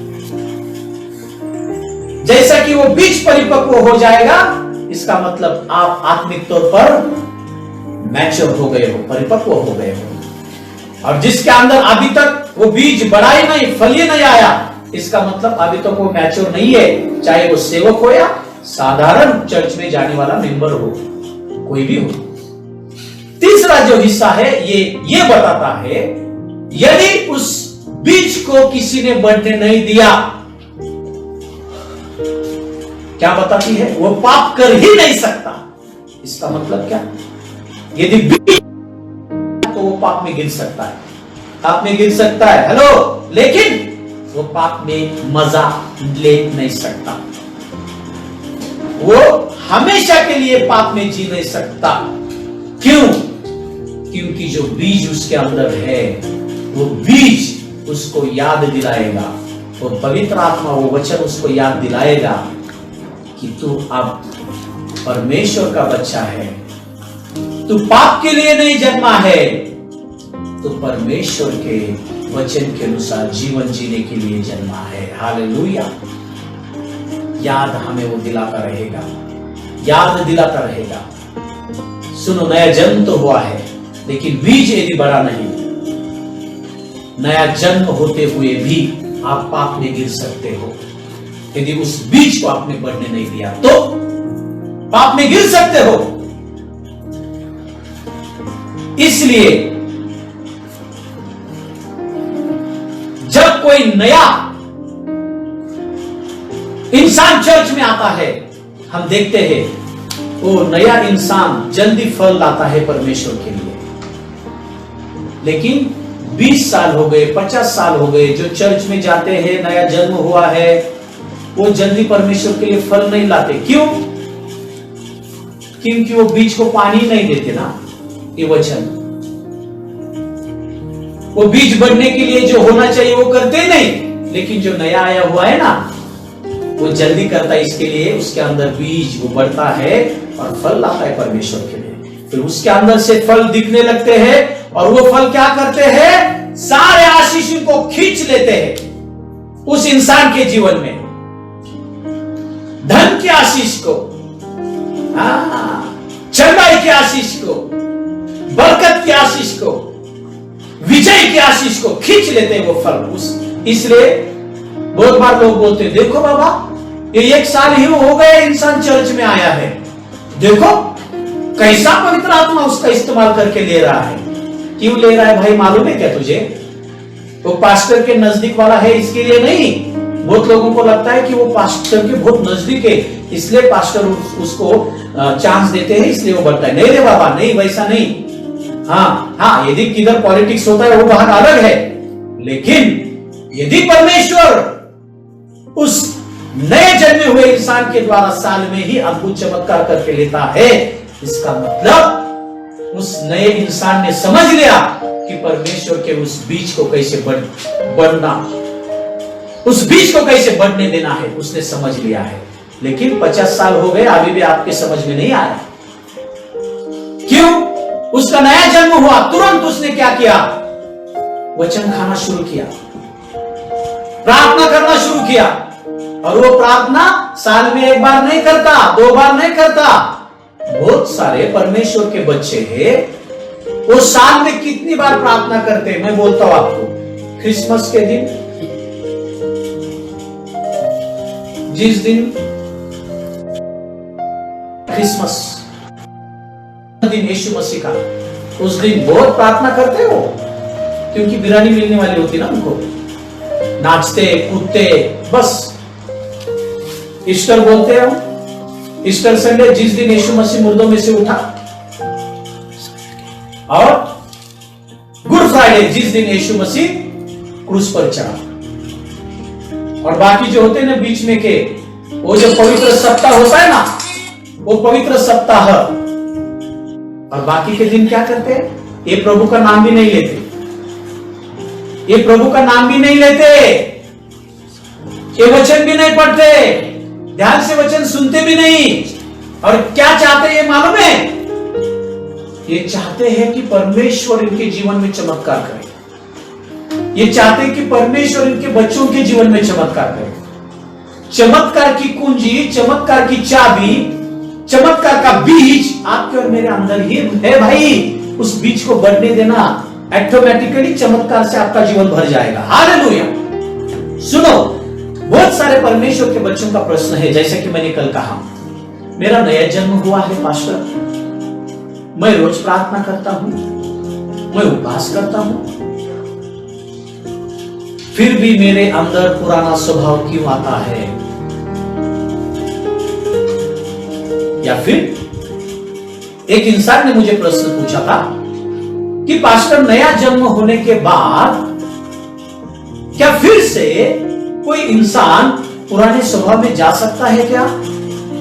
जैसा कि वो बीज परिपक्व हो जाएगा, इसका मतलब आप आत्मिक तौर पर मैच्योर हो गए हो, परिपक्व हो गए हो। और जिसके अंदर अभी तक वो बीज बढ़ा ही नहीं, फल ही नहीं आया, इसका मतलब अभी तक वो मैच्योर नहीं है, चाहे वो सेवक हो या साधारण चर्च में जाने वाला मेंबर हो, कोई भी हो। तीसरा जो हिस्सा है ये बताता है, यदि उस बीज को किसी ने बढ़ने नहीं दिया, क्या बताती है? वो पाप कर ही नहीं सकता। इसका मतलब क्या? यदि बीज तो वो पाप में गिर सकता है, पाप में गिर सकता है, हेलो, लेकिन वो पाप में मजा ले नहीं सकता, वो हमेशा के लिए पाप में जी नहीं सकता। क्यों? क्योंकि जो बीज उसके अंदर है वो बीज उसको याद दिलाएगा, वो पवित्र आत्मा वो वचन उसको याद दिलाएगा कि तू अब परमेश्वर का बच्चा है, तू पाप के लिए नहीं जन्मा है, तो परमेश्वर के वचन के अनुसार जीवन जीने के लिए जन्मा है। हालेलुया। याद हमें वो दिलाता रहेगा, याद दिलाता रहेगा। सुनो, नया जन्म तो हुआ है, लेकिन बीज यदि बड़ा नहीं, नया जन्म होते हुए भी आप पाप में गिर सकते हो। यदि उस बीज को आपने बढ़ने नहीं दिया तो पाप में गिर सकते हो। इसलिए जब कोई नया इंसान चर्च में आता है, हम देखते हैं वो नया इंसान जल्दी फल लाता है परमेश्वर के लिए। लेकिन 20 साल हो गए, 50 साल हो गए, जो चर्च में जाते हैं, नया जन्म हुआ है, वो जल्दी परमेश्वर के लिए फल नहीं लाते। क्यों? क्योंकि वो बीज को पानी नहीं देते ना। ये वचन, वो बीज बढ़ने के लिए जो होना चाहिए वो करते नहीं, लेकिन जो नया आया हुआ है ना, वो जल्दी करता है। इसके लिए उसके अंदर बीज वो बढ़ता है और फल लाता है परमेश्वर के लिए। फिर उसके अंदर से फल दिखने लगते हैं, और वो फल क्या करते हैं? सारे आशीषों को खींच लेते हैं उस इंसान के जीवन में। धन की आशीष को, चंगाई की आशीष को, बरकत की आशीष को, विजय की आशीष को खींच लेते हैं वो फल। इसलिए बहुत बार लोग बोलते हैं, देखो बाबा, ये 1 साल ही हो गया इंसान चर्च में आया है, देखो कैसा पवित्र आत्मा उसका इस्तेमाल करके ले रहा है। क्यों ले रहा है भाई, मालूम है क्या तुझे? वो पास्टर के नजदीक वाला है इसके लिए नहीं। बहुत लोगों को लगता है कि वो पास्टर के बहुत नजदीक है, इसलिए पास्टर उसको चांस देते हैं, इसलिए वो बढ़ता है। नहीं रे बाबा, नहीं, वैसा नहीं। हाँ, यदि किधर पॉलिटिक्स होता है वो बात अलग है, लेकिन यदि परमेश्वर उस नए जन्मे हुए इंसान के द्वारा साल में ही अद्भुत चमत्कार करके लेता है, इसका मतलब उस नए इंसान ने समझ लिया कि परमेश्वर के उस बीज को कैसे बढ़ना, उस बीज को कैसे बढ़ने देना है, उसने समझ लिया है। लेकिन 50 साल हो गए, अभी भी आपके समझ में नहीं आया। क्यों? उसका नया जन्म हुआ, तुरंत उसने क्या किया? वचन खाना शुरू किया, प्रार्थना करना शुरू किया। और वो प्रार्थना साल में 1 बार नहीं करता, 2 बार नहीं करता। बहुत सारे परमेश्वर के बच्चे हैं, वो साल में कितनी बार प्रार्थना करते हैं? मैं बोलता हूं आपको, क्रिसमस के दिन, जिस दिन क्रिसमस दिन यीशु मसीह का, उस दिन बहुत प्रार्थना करते हो, क्योंकि बिरयानी मिलने वाली होती ना उनको। नाचते कूदते, बस ईस्टर बोलते हैं हम, ईस्टर संडे, जिस दिन यीशु मसीह मुर्दों में से उठा, और गुड फ्राइडे, जिस दिन यीशु मसीह क्रूस पर चढ़ा। और बाकी जो होते हैं ना बीच में के, वो जो पवित्र सप्ताह होता है ना, वो पवित्र सप्ताह। और बाकी के दिन क्या करते हैं? ये प्रभु का नाम भी नहीं लेते, ये प्रभु का नाम भी नहीं लेते, ये वचन भी नहीं पढ़ते, ध्यान से वचन सुनते भी नहीं। और क्या चाहते हैं ये मालूम है? ये चाहते हैं कि परमेश्वर इनके जीवन में चमत्कार करे। ये चाहते हैं कि परमेश्वर इनके बच्चों के जीवन में चमत्कार करे। चमत्कार की कुंजी, चमत्कार की चाबी, चमत्कार का बीज आपके और मेरे अंदर ही है भाई। उस बीज को बढ़ने देना, ऑटोमेटिकली चमत्कार से आपका जीवन भर जाएगा। हालेलुया। सुनो, बहुत सारे परमेश्वर के बच्चों का प्रश्न है, जैसे कि मैंने कल कहा, मेरा नया जन्म हुआ है पास्टर, मैं रोज प्रार्थना करता हूं, मैं उपवास करता हूं, फिर भी मेरे अंदर पुराना स्वभाव क्यों आता है? या फिर एक इंसान ने मुझे प्रश्न पूछा था कि पास्टर, नया जन्म होने के बाद क्या फिर से कोई इंसान पुराने स्वभाव में जा सकता है क्या?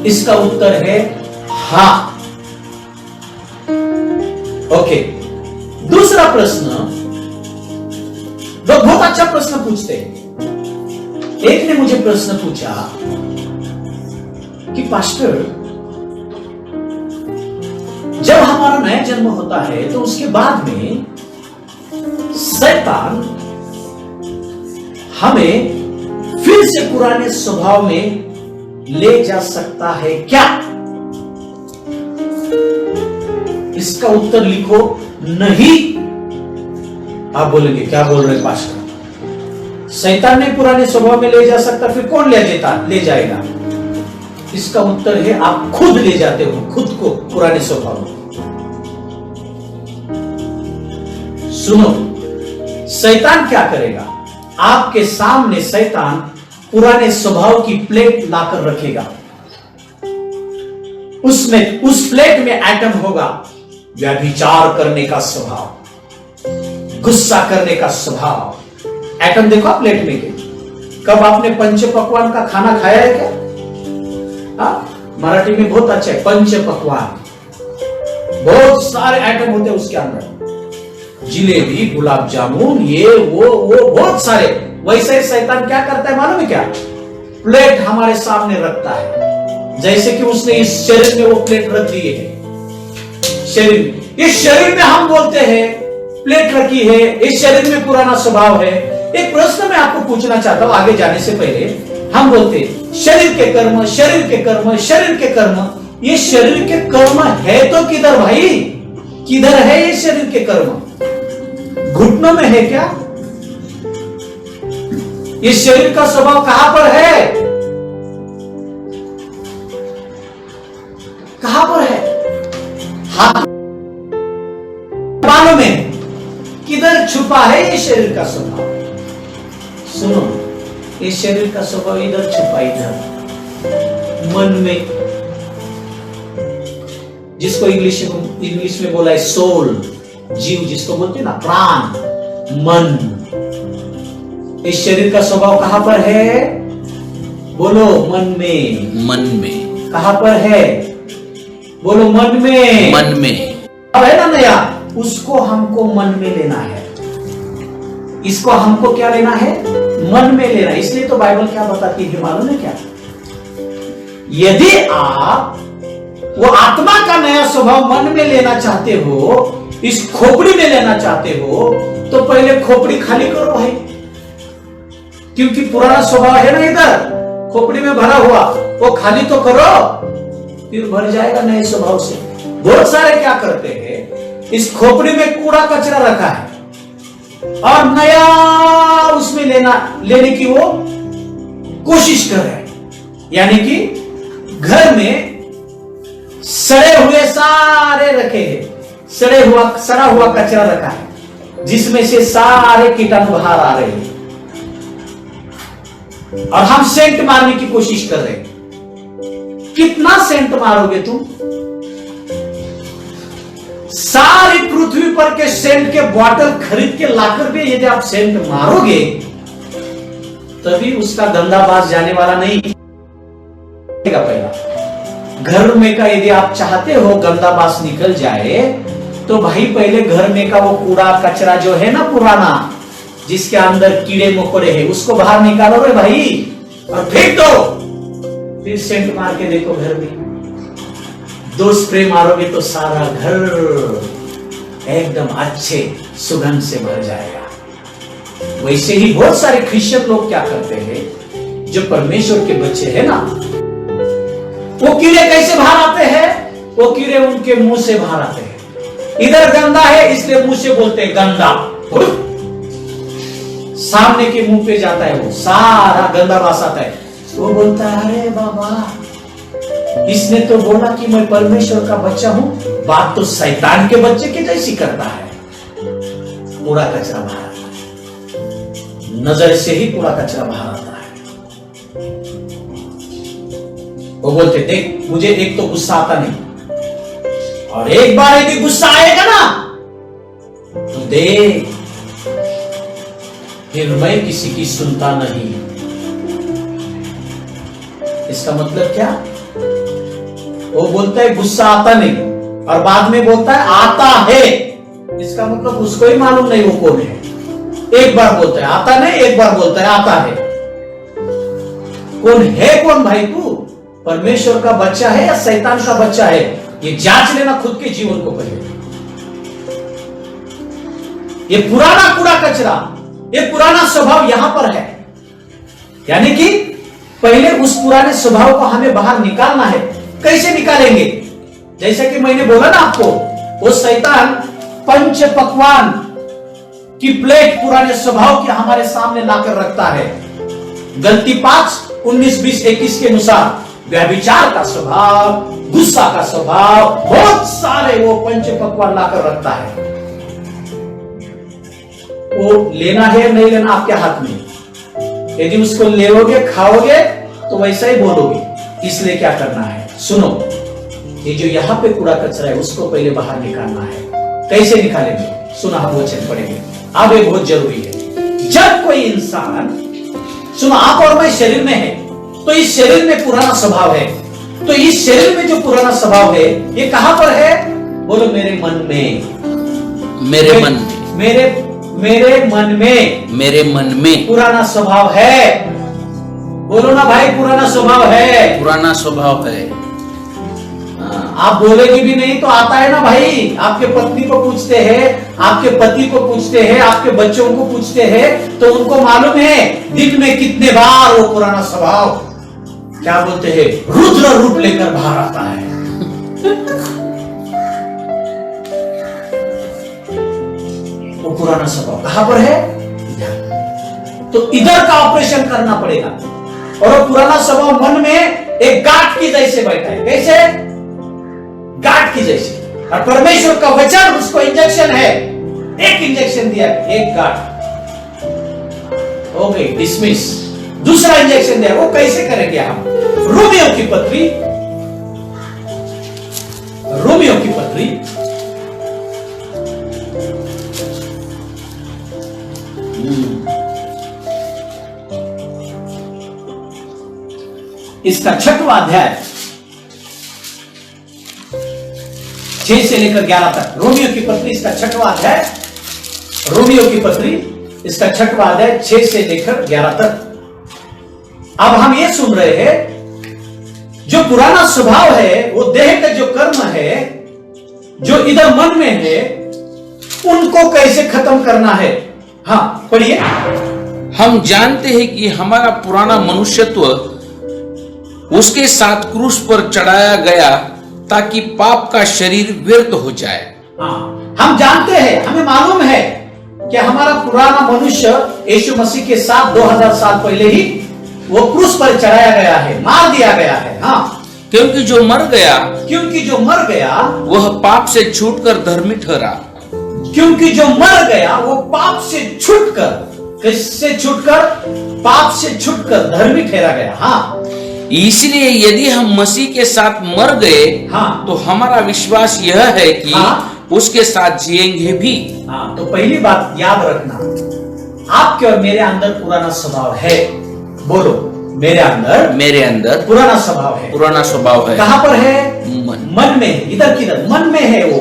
इसका उत्तर है हां। ओके, दूसरा प्रश्न, लोग बहुत अच्छा प्रश्न पूछते हैं। एक ने मुझे प्रश्न पूछा कि पास्टर, जब हमारा नया जन्म होता है तो उसके बाद में शैतान हमें फिर से पुराने स्वभाव में ले जा सकता है क्या? इसका उत्तर लिखो, नहीं। आप बोलेंगे क्या बोल रहे पास्टर, शैतान ने पुराने स्वभाव में ले जा सकता, फिर कौन ले जाएगा? इसका उत्तर है आप खुद ले जाते हो खुद को पुराने स्वभाव में। सुनो, शैतान क्या करेगा? आपके सामने शैतान पुराने स्वभाव की प्लेट लाकर रखेगा। उसमें उस प्लेट में आइटम होगा व्यभिचार करने का स्वभाव, गुस्सा करने का स्वभाव। आइटम देखो आप प्लेट में के। कब आपने पंच पकवान का खाना खाया है क्या? मराठी में बहुत अच्छा है, पंच पकवान। बहुत सारे आइटम होते हैं उसके अंदर, जिलेबी, गुलाब जामुन, ये वो बहुत सारे। वैसे शैतान क्या करता है मालूम है क्या? प्लेट हमारे सामने रखता है, जैसे कि उसने इस शरीर में वो प्लेट रख दी है। शरीर, इस शरीर में हम बोलते हैं प्लेट रखी है, इस शरीर में पुराना स्वभाव है। एक प्रश्न मैं आपको पूछना चाहता हूं आगे जाने से पहले। हम बोलते हैं शरीर के कर्म, शरीर के कर्म, शरीर के कर्म। ये शरीर के कर्म है तो किधर भाई? किधर है ये शरीर के कर्म? घुटनों में है क्या? ये शरीर का स्वभाव कहां पर है? कहां पर है? हाथ बालों में। किधर छुपा है ये शरीर का स्वभाव? सुनो, ये शरीर का स्वभाव इधर छुपा, इधर मन में, जिसको इंग्लिश में बोला है सोल, जीव जिसको बोलते हैं ना, प्राण, मन। इस शरीर का स्वभाव कहां पर है? बोलो, मन में। मन में। कहां पर है? बोलो, मन में। मन में। अब है ना नया, उसको हमको मन में लेना है। इसको हमको क्या लेना है? मन में लेना। इसलिए तो बाइबल क्या बताती है मालूम है क्या? यदि आप वो आत्मा का नया स्वभाव मन में लेना चाहते हो, इस खोपड़ी में लेना चाहते हो, तो पहले खोपड़ी खाली करो भाई, क्योंकि पुराना स्वभाव है ना इधर खोपड़ी में भरा हुआ, वो खाली तो करो, फिर भर जाएगा नए स्वभाव से। बहुत सारे क्या करते हैं, इस खोपड़ी में कूड़ा कचरा रखा है और नया उसमें लेने की वो कोशिश कर रहे हैं। यानी कि घर में सड़े हुए सारे रखे हैं, सड़ा हुआ कचरा रखा है, जिसमें से सारे कीटाणु बाहर आ रहे हैं, और हम सेंट मारने की कोशिश कर रहे हैं। कितना सेंट मारोगे तुम? सारी पृथ्वी पर के सेंट के बॉटल खरीद के लाकर भी यदि आप सेंट मारोगे, तभी उसका गंदा बास जाने वाला नहीं है। पहला घर में का यदि आप चाहते हो गंदा बास निकल जाए, तो भाई पहले घर में का वो कूड़ा कचरा जो है ना पुराना, जिसके अंदर कीड़े मकोड़े हैं, उसको बाहर निकालो रे भाई और फेंक दो। फिर सेंट मार के देखो घर में। 2 स्प्रे मारोगे तो सारा घर एकदम अच्छे सुगंध से भर जाएगा। वैसे ही बहुत सारे क्रिश्चियन लोग क्या करते हैं, जो परमेश्वर के बच्चे हैं ना, वो कीड़े कैसे बाहर आते हैं? वो कीड़े उनके मुंह से बाहर आते हैं। इधर गंदा है इसलिए मुंह से बोलते हैं गंदा, सामने के मुंह पे जाता है, वो सारा गंदा बास आता है। वो बोलता है अरे बाबा, इसने तो बोला कि मैं परमेश्वर का बच्चा हूं, बात तो शैतान के बच्चे के जैसी करता है। कूड़ा कचरा बाहर आता है, नजर से ही कूड़ा कचरा बाहर आता है। वो बोलते देख, मुझे एक तो गुस्सा आता नहीं, और एक बार यदि गुस्सा आएगा ना तो देख, फिर मैं किसी की सुनता नहीं। इसका मतलब क्या? वो बोलता है गुस्सा आता नहीं, और बाद में बोलता है आता है। इसका मतलब उसको ही मालूम नहीं वो कौन है। एक बार बोलता है आता नहीं, एक बार बोलता है आता है। कौन भाई तू? परमेश्वर का बच्चा है या शैतान का बच्चा है? ये जांच लेना खुद के जीवन को पहले। ये पुराना कूड़ा कचरा, ये पुराना स्वभाव यहां पर है, यानी कि पहले उस पुराने स्वभाव को हमें बाहर निकालना है। कैसे निकालेंगे? जैसे कि मैंने बोला ना आपको, वो शैतान पंच पकवान की प्लेट पुराने स्वभाव के हमारे सामने लाकर रखता है। गलती 5:19-20-21 के अनुसार व्यभिचार का स्वभाव, गुस्सा का स्वभाव, बहुत सारे वो पंच पकवान लाकर रखता है। वो लेना है नहीं लेना आपके हाथ में। यदि उसको लेओगे खाओगे तो वैसा ही बोलोगे। इसलिए क्या करना है, सुनो, ये जो यहां पे कूड़ा कचरा है उसको पहले बाहर निकालना है। कैसे निकालेंगे? सुना, हम वचन पढ़ेंगे। अब ये बहुत जरूरी है। जब कोई इंसान, सुनो, आप और मैं शरीर में है, तो इस शरीर में पुराना स्वभाव है। तो इस शरीर में जो पुराना स्वभाव है ये कहां पर है? बोलो, मेरे मन में। मेरे मन में, मेरे मन में पुराना स्वभाव है। बोलो ना भाई, पुराना स्वभाव है, पुराना स्वभाव है। आप बोलेगी भी नहीं तो आता है ना भाई। आपके पत्नी को पूछते हैं, आपके पति को पूछते हैं, आपके बच्चों को पूछते हैं, तो उनको मालूम है दिन में कितने बार वो पुराना स्वभाव, क्या बोलते हैं, रुद्र रूप लेकर बाहर आता है। वो पुराना स्वभाव कहां पर है? तो इधर का ऑपरेशन करना पड़ेगा। और वो पुराना स्वभाव मन में एक गांठ की जैसे बैठा है। कैसे? गांठ की जैसे। और परमेश्वर का वचन उसको इंजेक्शन है। एक इंजेक्शन दिया, एक गांठ हो गई, डिसमिस। दूसरा इंजेक्शन दिया, वो कैसे करेंगे हम? रोमियो की पत्री, रोमियो की पत्री इसका 6वां अध्याय 6 से लेकर 11 तक। रोमियो की पत्री इसका 6वां अध्याय, रोमियो की पत्री इसका 6वां अध्याय 6 से लेकर 11 तक। अब हम ये सुन रहे हैं, जो पुराना स्वभाव है, वो देह का जो कर्म है, जो इधर मन में है, उनको कैसे खत्म करना है। हाँ, पढ़िए। हम जानते हैं कि हमारा पुराना मनुष्यत्व उसके साथ क्रूस पर चढ़ाया गया ताकि पाप का शरीर व्यर्थ हो जाए। हाँ, हम जानते हैं, हमें मालूम है कि हमारा पुराना मनुष्य यीशु मसीह के साथ 2000 साल पहले ही वो क्रूस पर चढ़ाया गया है, मार दिया गया है। हाँ, क्योंकि जो मर गया वह पाप से छूटकर धर्मी ठहरा। क्योंकि जो मर गया वो पाप से छूटकर, किससे छूटकर? पाप से छूटकर धर्मी ठहरा गया। हाँ, इसलिए यदि हम मसीह के साथ मर गए, हाँ, तो हमारा विश्वास यह है कि हाँ, उसके साथ जिएंगे भी। हाँ, तो पहली बात याद रखना, आपके और मेरे अंदर पुराना स्वभाव है। बोलो, मेरे अंदर पुराना स्वभाव है। पुराना स्वभाव है। कहां पर है? मन में। इधर किधर? मन में है वो।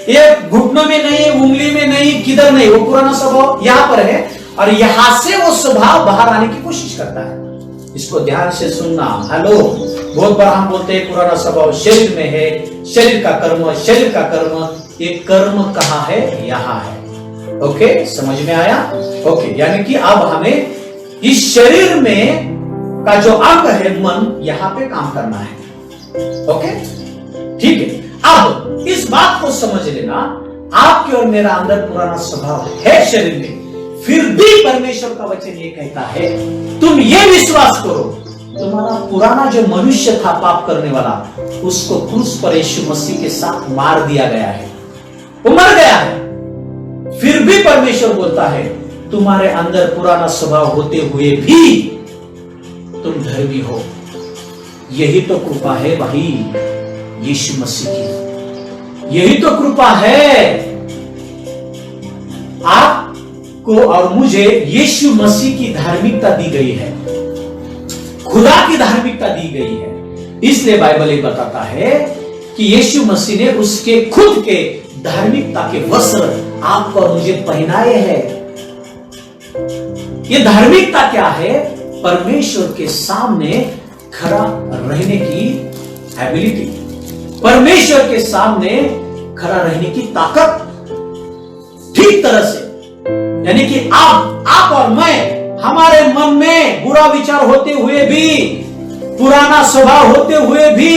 ये घुटनों में नहीं, उंगली में नहीं, किधर नहीं, वो पुराना स्वभाव यहां पर है। और यहां से वो स्वभाव बाहर आने की कोशिश करता है। इसको ध्यान से सुनना। हेलो, बहुत बार हम बोलते हैं पुराना स्वभाव शरीर में है, शरीर का कर्म। ये कर्म कहां है? यहां है। ओके, समझ में आया? ओके, यानी कि अब हमें इस शरीर में का जो अंग है मन, यहां पे काम करना है। ओके, ठीक है। अब इस बात को समझ लेना, आपके और मेरा अंदर पुराना स्वभाव है शरीर में, फिर भी परमेश्वर का वचन ये कहता है, तुम ये विश्वास करो, तुम्हारा पुराना जो मनुष्य था पाप करने वाला, उसको क्रूस पर यीशु मसीह के साथ मार दिया गया है, वो मर गया है। फिर भी परमेश्वर बोलता है, तुम्हारे अंदर पुराना स्वभाव होते हुए भी तुम धर्मी हो। यही तो कृपा है भाई यीशु मसीह की, यही तो कृपा है। आपको और मुझे यीशु मसीह की धार्मिकता दी गई है, खुदा की धार्मिकता दी गई है। इसलिए बाइबल ये बताता है कि यीशु मसीह ने उसके खुद के धार्मिकता के वस्त्र आपको और मुझे पहनाए हैं। ये धार्मिकता क्या है? परमेश्वर के सामने खड़ा रहने की एबिलिटी, परमेश्वर के सामने खड़ा रहने की ताकत, ठीक तरह से। यानी कि आप और मैं, हमारे मन में बुरा विचार होते हुए भी, पुराना स्वभाव होते हुए भी,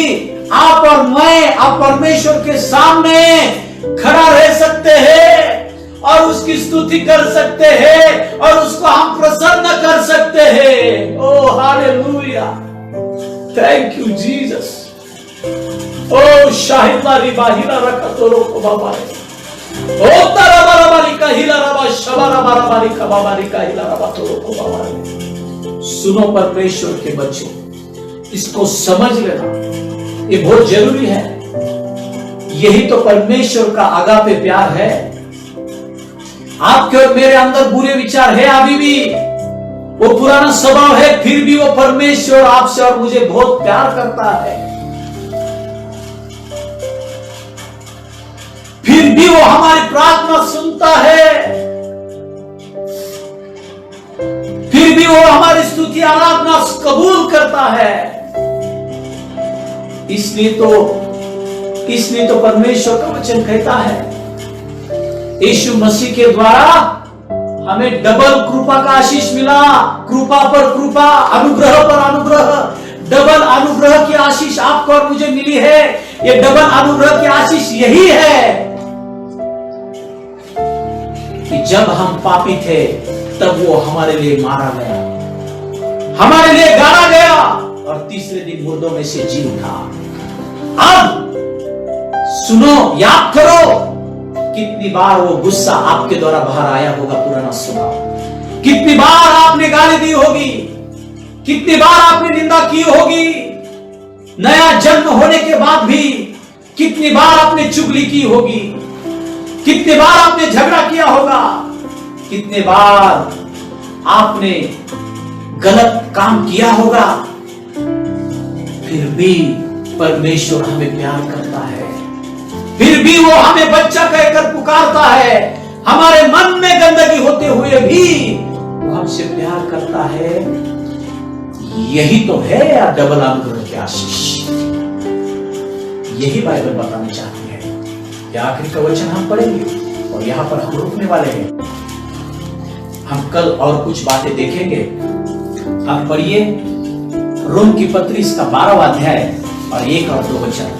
आप और मैं, आप परमेश्वर के सामने खड़ा रह सकते हैं और उसकी स्तुति कर सकते हैं और उसको हम प्रसन्न कर सकते हैं। ओ हालेलुया, थैंक यू जीसस। ओ शाहिदा रिबाहिला रखतोरो को बाबा, ओ तारा बाराबारी का हिला रबा शबारा बाराबारी का बाबारी का हिला रबा तोरो को बाबा। सुनो परमेश्वर के बच्चों, इसको समझ लेना, ये बहुत जरूरी है। यही तो परमेश्वर का आगापे प्यार है। आपके और मेरे अंदर बुरे विचार है, अभी भी वो पुराना स्वभाव है, फिर भी वो परमेश्वर आपसे और मुझे बहुत प्यार करता है। फिर भी वो हमारी प्रार्थना सुनता है, फिर भी वो हमारी स्तुति आराधना कबूल करता है। इसलिए तो परमेश्वर का वचन कहता है, यीशु मसीह के द्वारा हमें डबल कृपा का आशीष मिला, कृपा पर कृपा, अनुग्रह पर अनुग्रह, डबल अनुग्रह की आशीष आपको और मुझे मिली है। ये डबल अनुग्रह की आशीष यही है कि जब हम पापी थे तब वो हमारे लिए मारा गया, हमारे लिए गाड़ा गया और तीसरे दिन मुर्दों में से जी उठा। अब सुनो, याद करो कितनी बार वो गुस्सा आपके द्वारा बाहर आया होगा, पुराना स्वभाव, कितनी बार आपने गाली दी होगी, कितनी बार आपने निंदा की होगी, नया जन्म होने के बाद भी कितनी बार आपने चुगली की होगी, कितनी बार आपने झगड़ा किया होगा, कितने बार आपने गलत काम किया होगा, फिर भी परमेश्वर हमें प्यार करता है, फिर भी वो हमें बच्चा कहकर पुकारता है। हमारे मन में गंदगी होते हुए भी वो हमसे प्यार करता है। यही तो है यार डबल अनुग्रह की आशीष। यही बाइबल बताना चाहती है। ये आखिरी का वचन हम पढ़ेंगे और यहां पर हम रुकने वाले हैं। हम कल और कुछ बातें देखेंगे। आप पढ़िए रोम की पत्री इसका 12वां अध्याय और 1 और 2 वचन।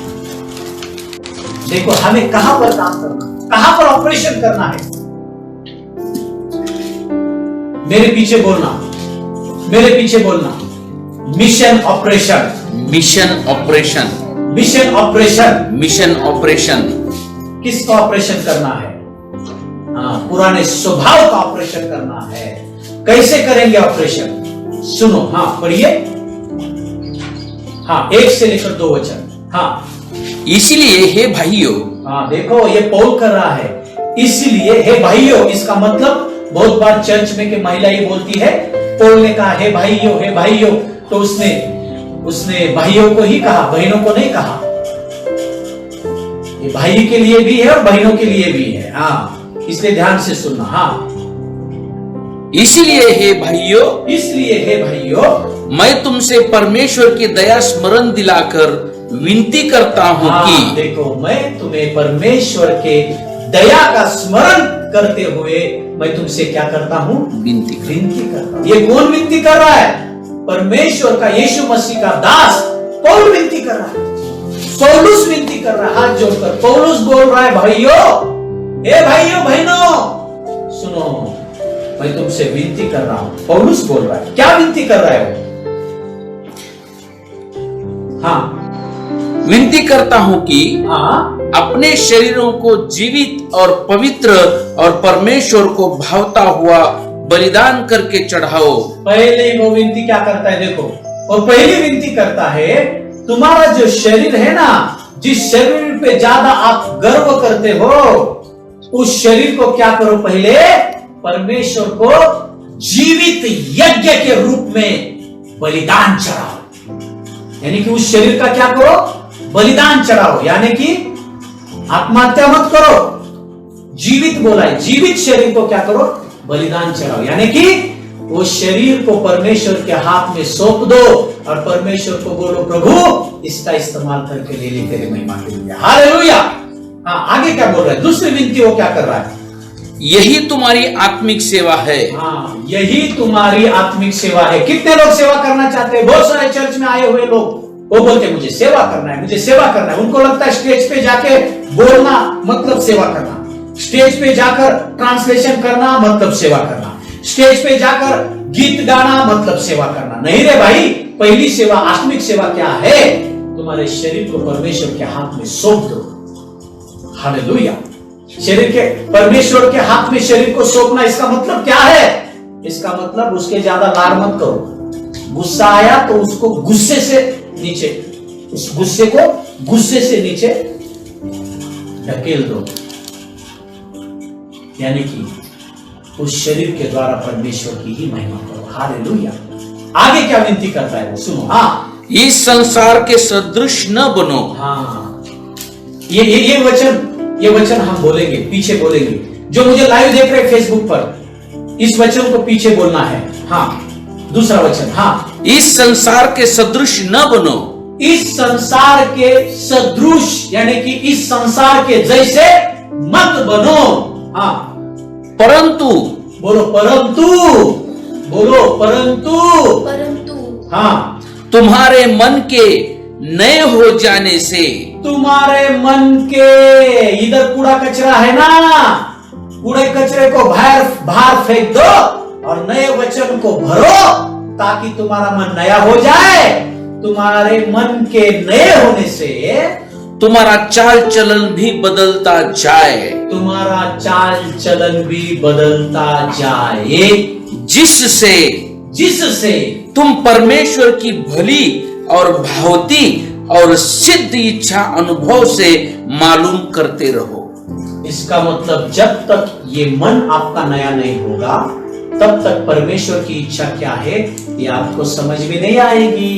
देखो हमें कहां पर काम करना, कहां पर ऑपरेशन करना है। मेरे पीछे बोलना, मेरे पीछे बोलना, mission operation, mission operation, mission operation, mission operation. किसका ऑपरेशन करना है? हाँ, पुराने स्वभाव का ऑपरेशन करना है। कैसे करेंगे ऑपरेशन? सुनो, हाँ पढ़िए, हाँ 1 से लेकर 2 वचन। हाँ इसलिए हे भाइयों, हाँ देखो ये पौल कर रहा है। इसलिए हे भाइयों, इसका मतलब बहुत बार चर्च में के महिला ये बोलती है, पौल ने कहा हे भाइयों, हे भाइयों, तो उसने भाइयों को ही कहा, बहनों को नहीं कहा। ये भाई के लिए भी है और बहनों के लिए भी है। हाँ, इसलिए ध्यान से सुनना। हाँ इसलिए हे भाइयों, इसलिए हे भाइयों, मैं तुमसे परमेश्वर की दया स्मरण दिलाकर विनती करता हूँ कि देखो मैं तुम्हें परमेश्वर के दया का स्मरण करते हुए मैं तुमसे क्या करता हूँ? विनती करता हूँ। ये कौन विनती कर रहा है? परमेश्वर का, यीशु मसीह का दास पौलुस विनती कर रहा है। पौलुस विनती कर रहा है हाथ जोड़कर। पौलुस बोल रहा है भाइयों, हे भाइयों बहनों सुनो, मैं तुमसे विनती कर रहा हूं। पौलुस बोल रहा है, क्या विनती कर रहा है वो? हाँ विनती करता हूँ कि हाँ अपने शरीरों को जीवित और पवित्र और परमेश्वर को भावता हुआ बलिदान करके चढ़ाओ। पहले वो विनती क्या करता है? देखो, और पहली विनती करता है, तुम्हारा जो शरीर है ना, जिस शरीर पे ज्यादा आप गर्व करते हो, उस शरीर को क्या करो? पहले परमेश्वर को जीवित यज्ञ के रूप में बलिदान चढ़ाओ। यानी कि उस शरीर का क्या करो? बलिदान चढ़ाओ। यानी कि आत्महत्या मत करो, जीवित बोला है, जीवित शरीर को क्या करो? बलिदान चढ़ाओ। यानी कि वो शरीर को परमेश्वर के हाथ में सौंप दो और परमेश्वर को बोलो, प्रभु इसका इस्तेमाल करके ले ले तेरे महिमा के लिए। हालेलुया। हाँ, आगे क्या बोल रहा है? दूसरी विनती वो क्या कर रहा है? यही तुम्हारी आत्मिक सेवा है। हाँ, यही तुम्हारी आत्मिक सेवा है। कितने लोग सेवा करना चाहते हैं? बहुत सारे चर्च में आए हुए लोग वो बोलते हैं मुझे सेवा करना है, मुझे सेवा करना है। उनको लगता है स्टेज पे जाके बोलना मतलब सेवा करना, स्टेज पे जाकर ट्रांसलेशन करना मतलब सेवा करना, स्टेज पे जाकर गीत गाना मतलब सेवा करना। नहीं रे भाई, पहली सेवा, आत्मिक सेवा क्या है? तुम्हारे शरीर को परमेश्वर के हाथ में सौंप दो। हालेलुया। शरीर के परमेश्वर के हाथ में शरीर को सौंपना, इसका मतलब क्या है? इसका मतलब उसके ज्यादा लाड़ मत करो। गुस्सा आया तो उसको गुस्से से नीचे, उस गुस्से को गुस्से से नीचे ढकेल दो, यानी कि उस शरीर के द्वारा परमेश्वर की ही महिमा करो। हालेलुया। आगे क्या विनती करता है वो सुनो। हाँ, इस संसार के सदृश न बनो। हाँ, ये वचन हम बोलेंगे, पीछे बोलेंगे। जो मुझे लाइव देख रहे फेसबुक पर, इस वचन को पीछे बोलना है। हाँ, दूसरा वचन। हाँ, इस संसार के सदृश न बनो। इस संसार के सदृश यानी कि इस संसार के जैसे मत बनो। हाँ, परंतु, बोलो परंतु, बोलो परंतु, परंतु हाँ, तुम्हारे मन के नए हो जाने से। तुम्हारे मन के, इधर कूड़ा कचरा है ना, कूड़े कचरे को बाहर फेंक दो और नए वचन को भरो ताकि तुम्हारा मन नया हो जाए। तुम्हारे मन के नए होने से तुम्हारा चाल चलन भी बदलता जाए। तुम्हारा चाल चलन भी बदलता जाए, जिससे तुम परमेश्वर की भली और भावती और सिद्ध इच्छा अनुभव से मालूम करते रहो। इसका मतलब जब तक ये मन आपका नया नहीं होगा तब तक परमेश्वर की इच्छा क्या है ये आपको समझ में नहीं आएगी।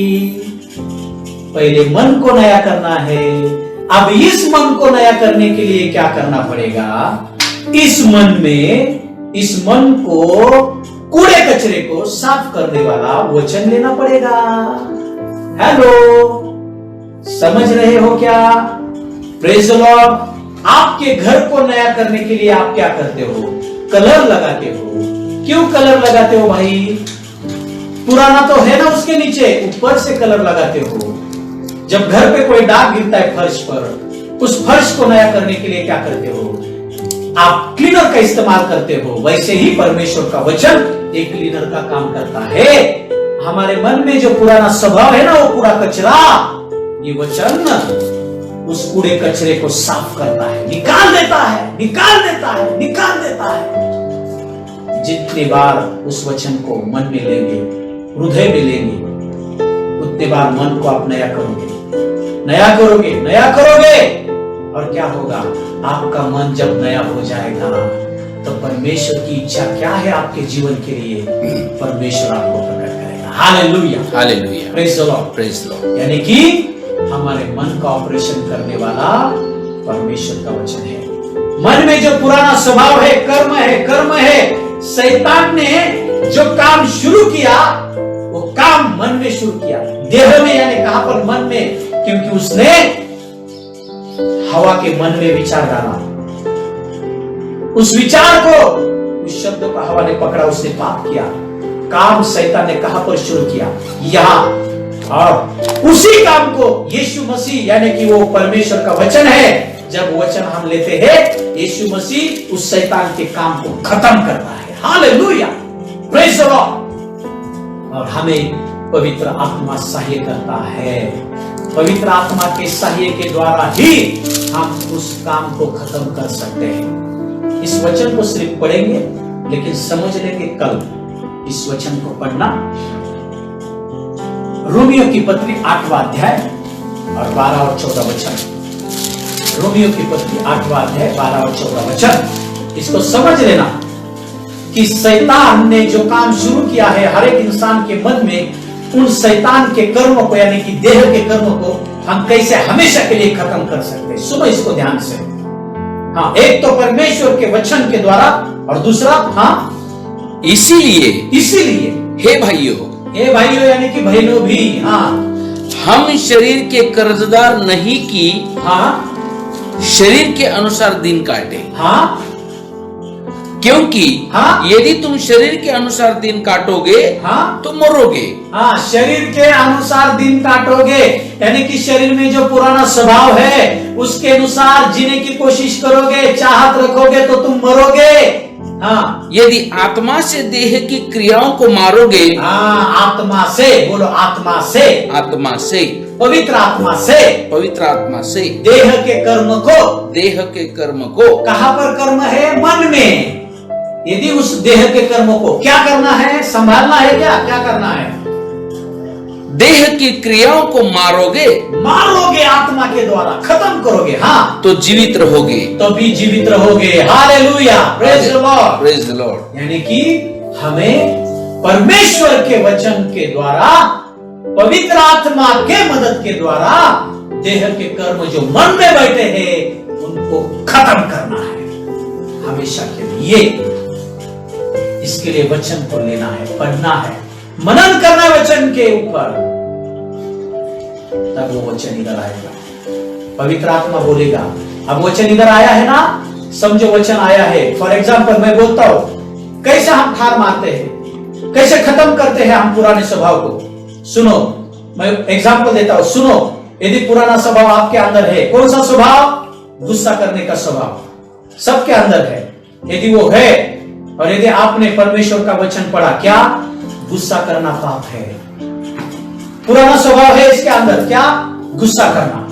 पहले मन को नया करना है। अब इस मन को नया करने के लिए क्या करना पड़ेगा? इस मन को कूड़े कचरे को साफ करने वाला वचन लेना पड़ेगा। हेलो, समझ रहे हो क्या? Praise the Lord. आपके घर को नया करने के लिए आप क्या करते हो? कलर लगाते हो। क्यों कलर लगाते हो भाई? पुराना तो है ना उसके नीचे, ऊपर से कलर लगाते हो। जब घर पे कोई दाग गिरता है फर्श पर, उस फर्श को नया करने के लिए क्या करते हो? आप क्लीनर का इस्तेमाल करते हो। वैसे ही परमेश्वर का वचन एक क्लीनर का काम करता है। हमारे मन में जो पुराना स्वभाव है ना, वो कूड़ा कचरा, ये वचन उस कूड़े कचरे को साफ करता है, निकाल देता है। जितने बार उस वचन को मन में लेंगे, हृदय में लेंगे, उतने बार मन को आप नया करोगे। और क्या होगा? आपका मन जब नया हो जाएगा तो परमेश्वर की इच्छा क्या है आपके जीवन के लिए, परमेश्वर आपको प्रकट करेगा। Hallelujah, hallelujah, praise the Lord, praise the Lord. यानी कि हमारे मन का ऑपरेशन करने वाला परमेश्वर का वचन है। मन में जो पुराना स्वभाव है, कर्म है, शैतान ने जो काम शुरू किया वो काम मन में शुरू किया, देह में, यानी कहां पर? मन में, क्योंकि उसने हवा के मन में विचार डाला। उस विचार को, उस शब्द को हवा ने पकड़ा, उसने पाप किया। काम शैतान ने कहां पर शुरू किया? यहां। और उसी काम को यीशु मसीह, यानी कि वो परमेश्वर का वचन है, जब वचन हम लेते हैं, यीशु मसीह उस शैतान के काम को खत्म करता है। Hallelujah, praise the Lord. और हमें पवित्र आत्मा सहाय करता है। पवित्र आत्मा के सहाय के द्वारा ही हम उस काम को खत्म कर सकते हैं। इस वचन को सिर्फ पढ़ेंगे, लेकिन समझ लेंगे कल इस वचन को पढ़ना। रोमियो की पत्री 8वां अध्याय और 12 और 14 वचन। रोमियो की पत्री 8वां अध्याय 12 और 14 वचन। इसको समझ लेना कि शैतान ने जो काम शुरू किया है हर एक इंसान के मन में, उन शैतान के कर्मों को, यानी कि देह के कर्मों को हम कैसे हमेशा के लिए खत्म कर सकते हैं। सुनो इसको ध्यान से। हाँ, एक तो परमेश्वर के वचन के द्वारा, और दूसरा इसीलिए हे भाइयों यानी कि बहनों भी, हाँ, हम शरीर के कर्जदार नहीं कि हाँ, शरीर के अनुसार दिन काटे। हाँ, क्योंकि हाँ, यदि तुम शरीर के अनुसार दिन काटोगे हाँ, तो मरोगे। हाँ, शरीर के अनुसार दिन काटोगे, यानी कि शरीर में जो पुराना स्वभाव है उसके अनुसार जीने की कोशिश करोगे, चाहत रखोगे तो तुम मरोगे। हाँ, यदि आत्मा से देह की क्रियाओं को मारोगे, हाँ, आत्मा से, बोलो आत्मा से, आत्मा से, पवित्र आत्मा से, देह के कर्म को, कहां पर कर्म है? मन में। यदि उस देह के कर्मों को क्या करना है? संभालना है, क्या करना है? देह की क्रियाओं को मारोगे आत्मा के द्वारा, खत्म करोगे, हाँ, तो जीवित रहोगे, तभी जीवित रहोगे। Hallelujah, praise the Lord, praise the Lord. यानी कि हमें परमेश्वर के वचन के द्वारा, पवित्र आत्मा के मदद के द्वारा देह के कर्म जो मन में बैठे हैं उनको खत्म करना है हमेशा के लिए। इसके लिए वचन को लेना है, पढ़ना है, मनन करना है वचन के ऊपर, तब वो वचन इधर आएगा, पवित्र आत्मा बोलेगा। अब वचन इधर आया है ना, समझो वचन आया है। फॉर एग्जाम्पल मैं बोलता हूं, कैसे हम ठार मारते हैं, कैसे खत्म करते हैं हम पुराने स्वभाव को। सुनो, मैं एग्जाम्पल देता हूं, सुनो। यदि पुराना स्वभाव आपके अंदर है, कौन सा स्वभाव? गुस्सा करने का स्वभाव सबके अंदर है। यदि वो है और यदि आपने परमेश्वर का वचन पढ़ा, क्या? गुस्सा करना पाप है। पुराना स्वभाव है इसके अंदर, क्या? गुस्सा करना।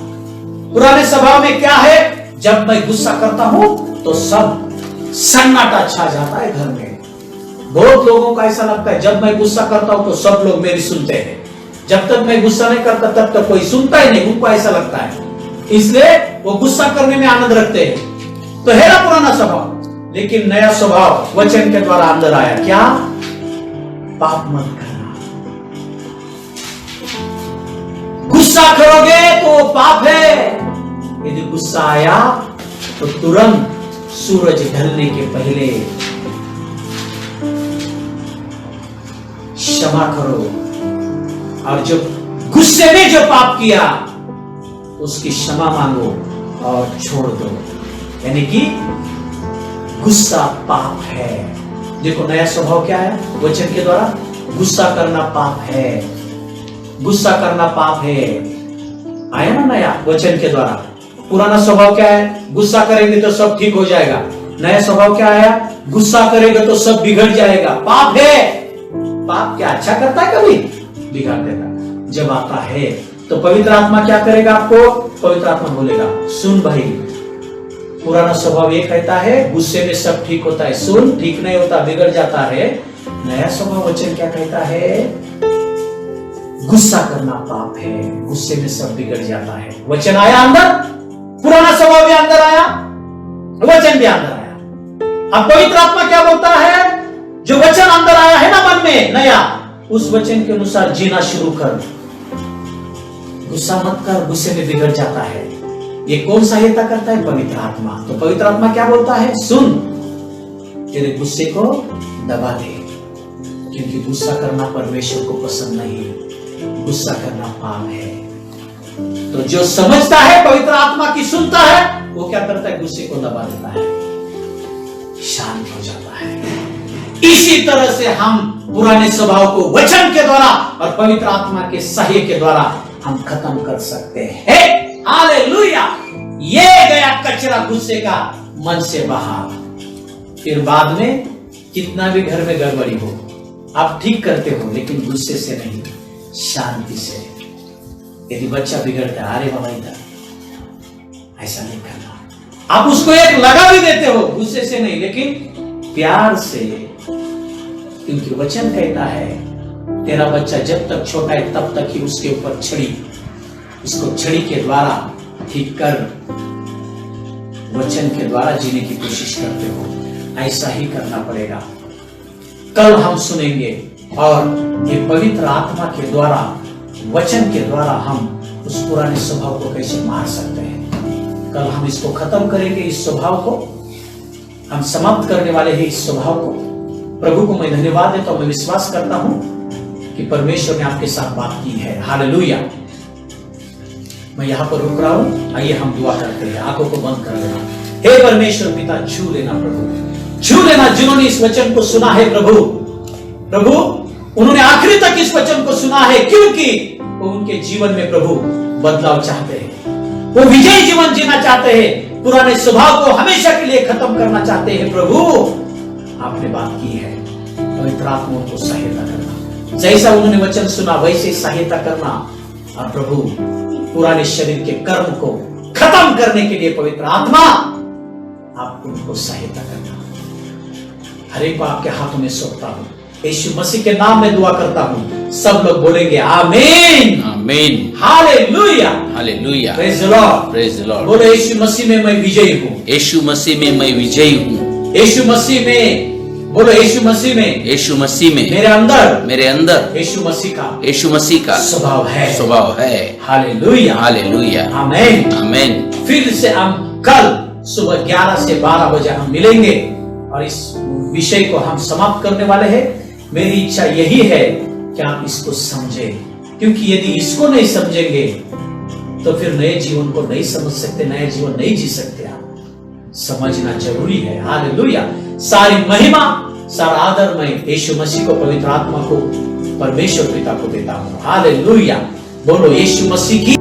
पुराने स्वभाव में क्या है? जब मैं गुस्सा करता हूं तो सब सन्नाटा छा जाता है घर में। बहुत लोगों को ऐसा लगता है जब मैं गुस्सा करता हूं तो सब लोग मेरी सुनते हैं, जब तक मैं गुस्सा नहीं करता तब तक कोई सुनता ही नहीं, उनको ऐसा लगता है, इसलिए वो गुस्सा करने में आनंद रखते हैं। तो है ना पुराना स्वभाव। लेकिन नया स्वभाव वचन के द्वारा अंदर आया, क्या? पाप मत करना। गुस्सा करोगे तो वो पाप है। यदि गुस्सा आया तो तुरंत सूरज ढलने के पहले क्षमा करो, और जो गुस्से में जो पाप किया उसकी क्षमा मांगो और छोड़ दो। यानी कि गुस्सा पाप है। देखो नया स्वभाव क्या है वचन के द्वारा? गुस्सा करना पाप है, गुस्सा करना पाप है। आया ना नया वचन के द्वारा। पुराना स्वभाव क्या है? गुस्सा करेंगे तो सब ठीक हो जाएगा। नया स्वभाव क्या आया? गुस्सा करेंगे तो सब बिगड़ जाएगा, पाप है। पाप क्या अच्छा करता है? कभी बिगाड़ देता। जब आता है तो पवित्र आत्मा क्या करेगा आपको? पवित्र आत्मा बोलेगा, सुन भाई, पुराना स्वभाव ये कहता है गुस्से में सब ठीक होता है, सुन, ठीक नहीं होता, बिगड़ जाता है। नया स्वभाव वचन क्या कहता है? गुस्सा करना पाप है, गुस्से में सब बिगड़ जाता है। वचन आया अंदर, पुराना स्वभाव भी अंदर आया, वचन भी अंदर आया। अब पवित्र आत्मा क्या बोलता है? जो वचन अंदर आया है ना मन में नया, उस वचन के अनुसार जीना शुरू कर। गुस्सा मत कर, गुस्से में बिगड़ जाता है। ये कौन सहायता करता है? पवित्र आत्मा। तो पवित्र आत्मा क्या बोलता है? सुन, तेरे गुस्से को दबा दे, क्योंकि गुस्सा करना परमेश्वर को पसंद नहीं, गुस्सा करना पाप है। तो जो समझता है पवित्र आत्मा की सुनता है, वो क्या करता है? गुस्से को दबा देता है, शांत हो जाता है। इसी तरह से हम पुराने स्वभाव को वचन के द्वारा और पवित्र आत्मा के सहाय के द्वारा हम खत्म कर सकते हैं। हालेलुया। ये गया कचरा गुस्से का मन से बाहर। फिर बाद में कितना भी घर में गड़बड़ी हो, आप ठीक करते हो, लेकिन गुस्से से नहीं, शांति से। यदि बच्चा बिगड़ता है, अरे बाबा इधर, ऐसा नहीं करना। आप उसको एक लगा भी देते हो, गुस्से से नहीं, लेकिन प्यार से, क्योंकि वचन कहता है तेरा बच्चा जब तक छोटा है तब तक ही उसके ऊपर छड़ी, उसको छड़ी के द्वारा ठीक कर, वचन के द्वारा जीने की कोशिश करते हो, ऐसा ही करना पड़ेगा। कल हम सुनेंगे और ये पवित्र आत्मा के द्वारा, वचन के द्वारा हम उस पुराने स्वभाव को कैसे मार सकते हैं। कल हम इसको खत्म करेंगे, इस स्वभाव को हम समाप्त करने वाले हैं, इस स्वभाव को। प्रभु को मैं धन्यवाद देता हूं। मैं विश्वास करता हूं कि परमेश्वर ने आपके साथ बात की है। हालेलुया। मैं यहां पर रुक रहा हूं। आइए हम दुआ करते हैं। आंखों को बंद कर लेना। हे परमेश्वर पिता, छू लेना प्रभु, छू लेना जिन्होंने इस वचन को सुना है प्रभु। प्रभु उन्होंने आखिरी तक इस वचन को सुना है, क्योंकि वो उनके जीवन में प्रभु बदलाव चाहते हैं। वो विजयी जीवन जीना चाहते हैं। पुराने स्वभाव को हमेशा के लिए खत्म करना चाहते हैं। प्रभु आपने बात की है, पवित्र आत्मा को सहायता करना। जैसा उन्होंने वचन सुना वैसे सहायता करना। और प्रभु पुराने शरीर के कर्म को खत्म करने के लिए पवित्र आत्मा आप उनको सहायता करना। हर एक को आपके हाथों में सौंपता हूं। यीशु मसीह के नाम में दुआ करता हूं। सब लोग बोलेंगे आमीन, आमीन, hallelujah, hallelujah, praise the Lord, praise the Lord. बोलो यीशु मसीह में मैं विजयी हूं। यीशु मसीह में मैं विजयी हूँ। यीशु मसीह में, बोलो यीशु मसीह में, यीशु मसीह में मेरे अंदर यीशु मसीह का स्वभाव है। हालेलुया, हालेलुया, आमीन, आमीन। फिर से हम कल सुबह 11 से 12 बजे हम मिलेंगे और इस विषय को हम समाप्त करने वाले हैं। मेरी इच्छा यही है कि आप इसको समझें, क्योंकि यदि इसको नहीं समझेंगे तो फिर नए जीवन को नहीं समझ सकते, नया जीवन नहीं जी सकते। आप समझना जरूरी है। हालेलुया। सारी महिमा, सारा आदर मैं यीशु मसीह को, पवित्र आत्मा को, परमेश्वर पिता को देता हूं। हालेलुया। बोलो यीशु मसीह की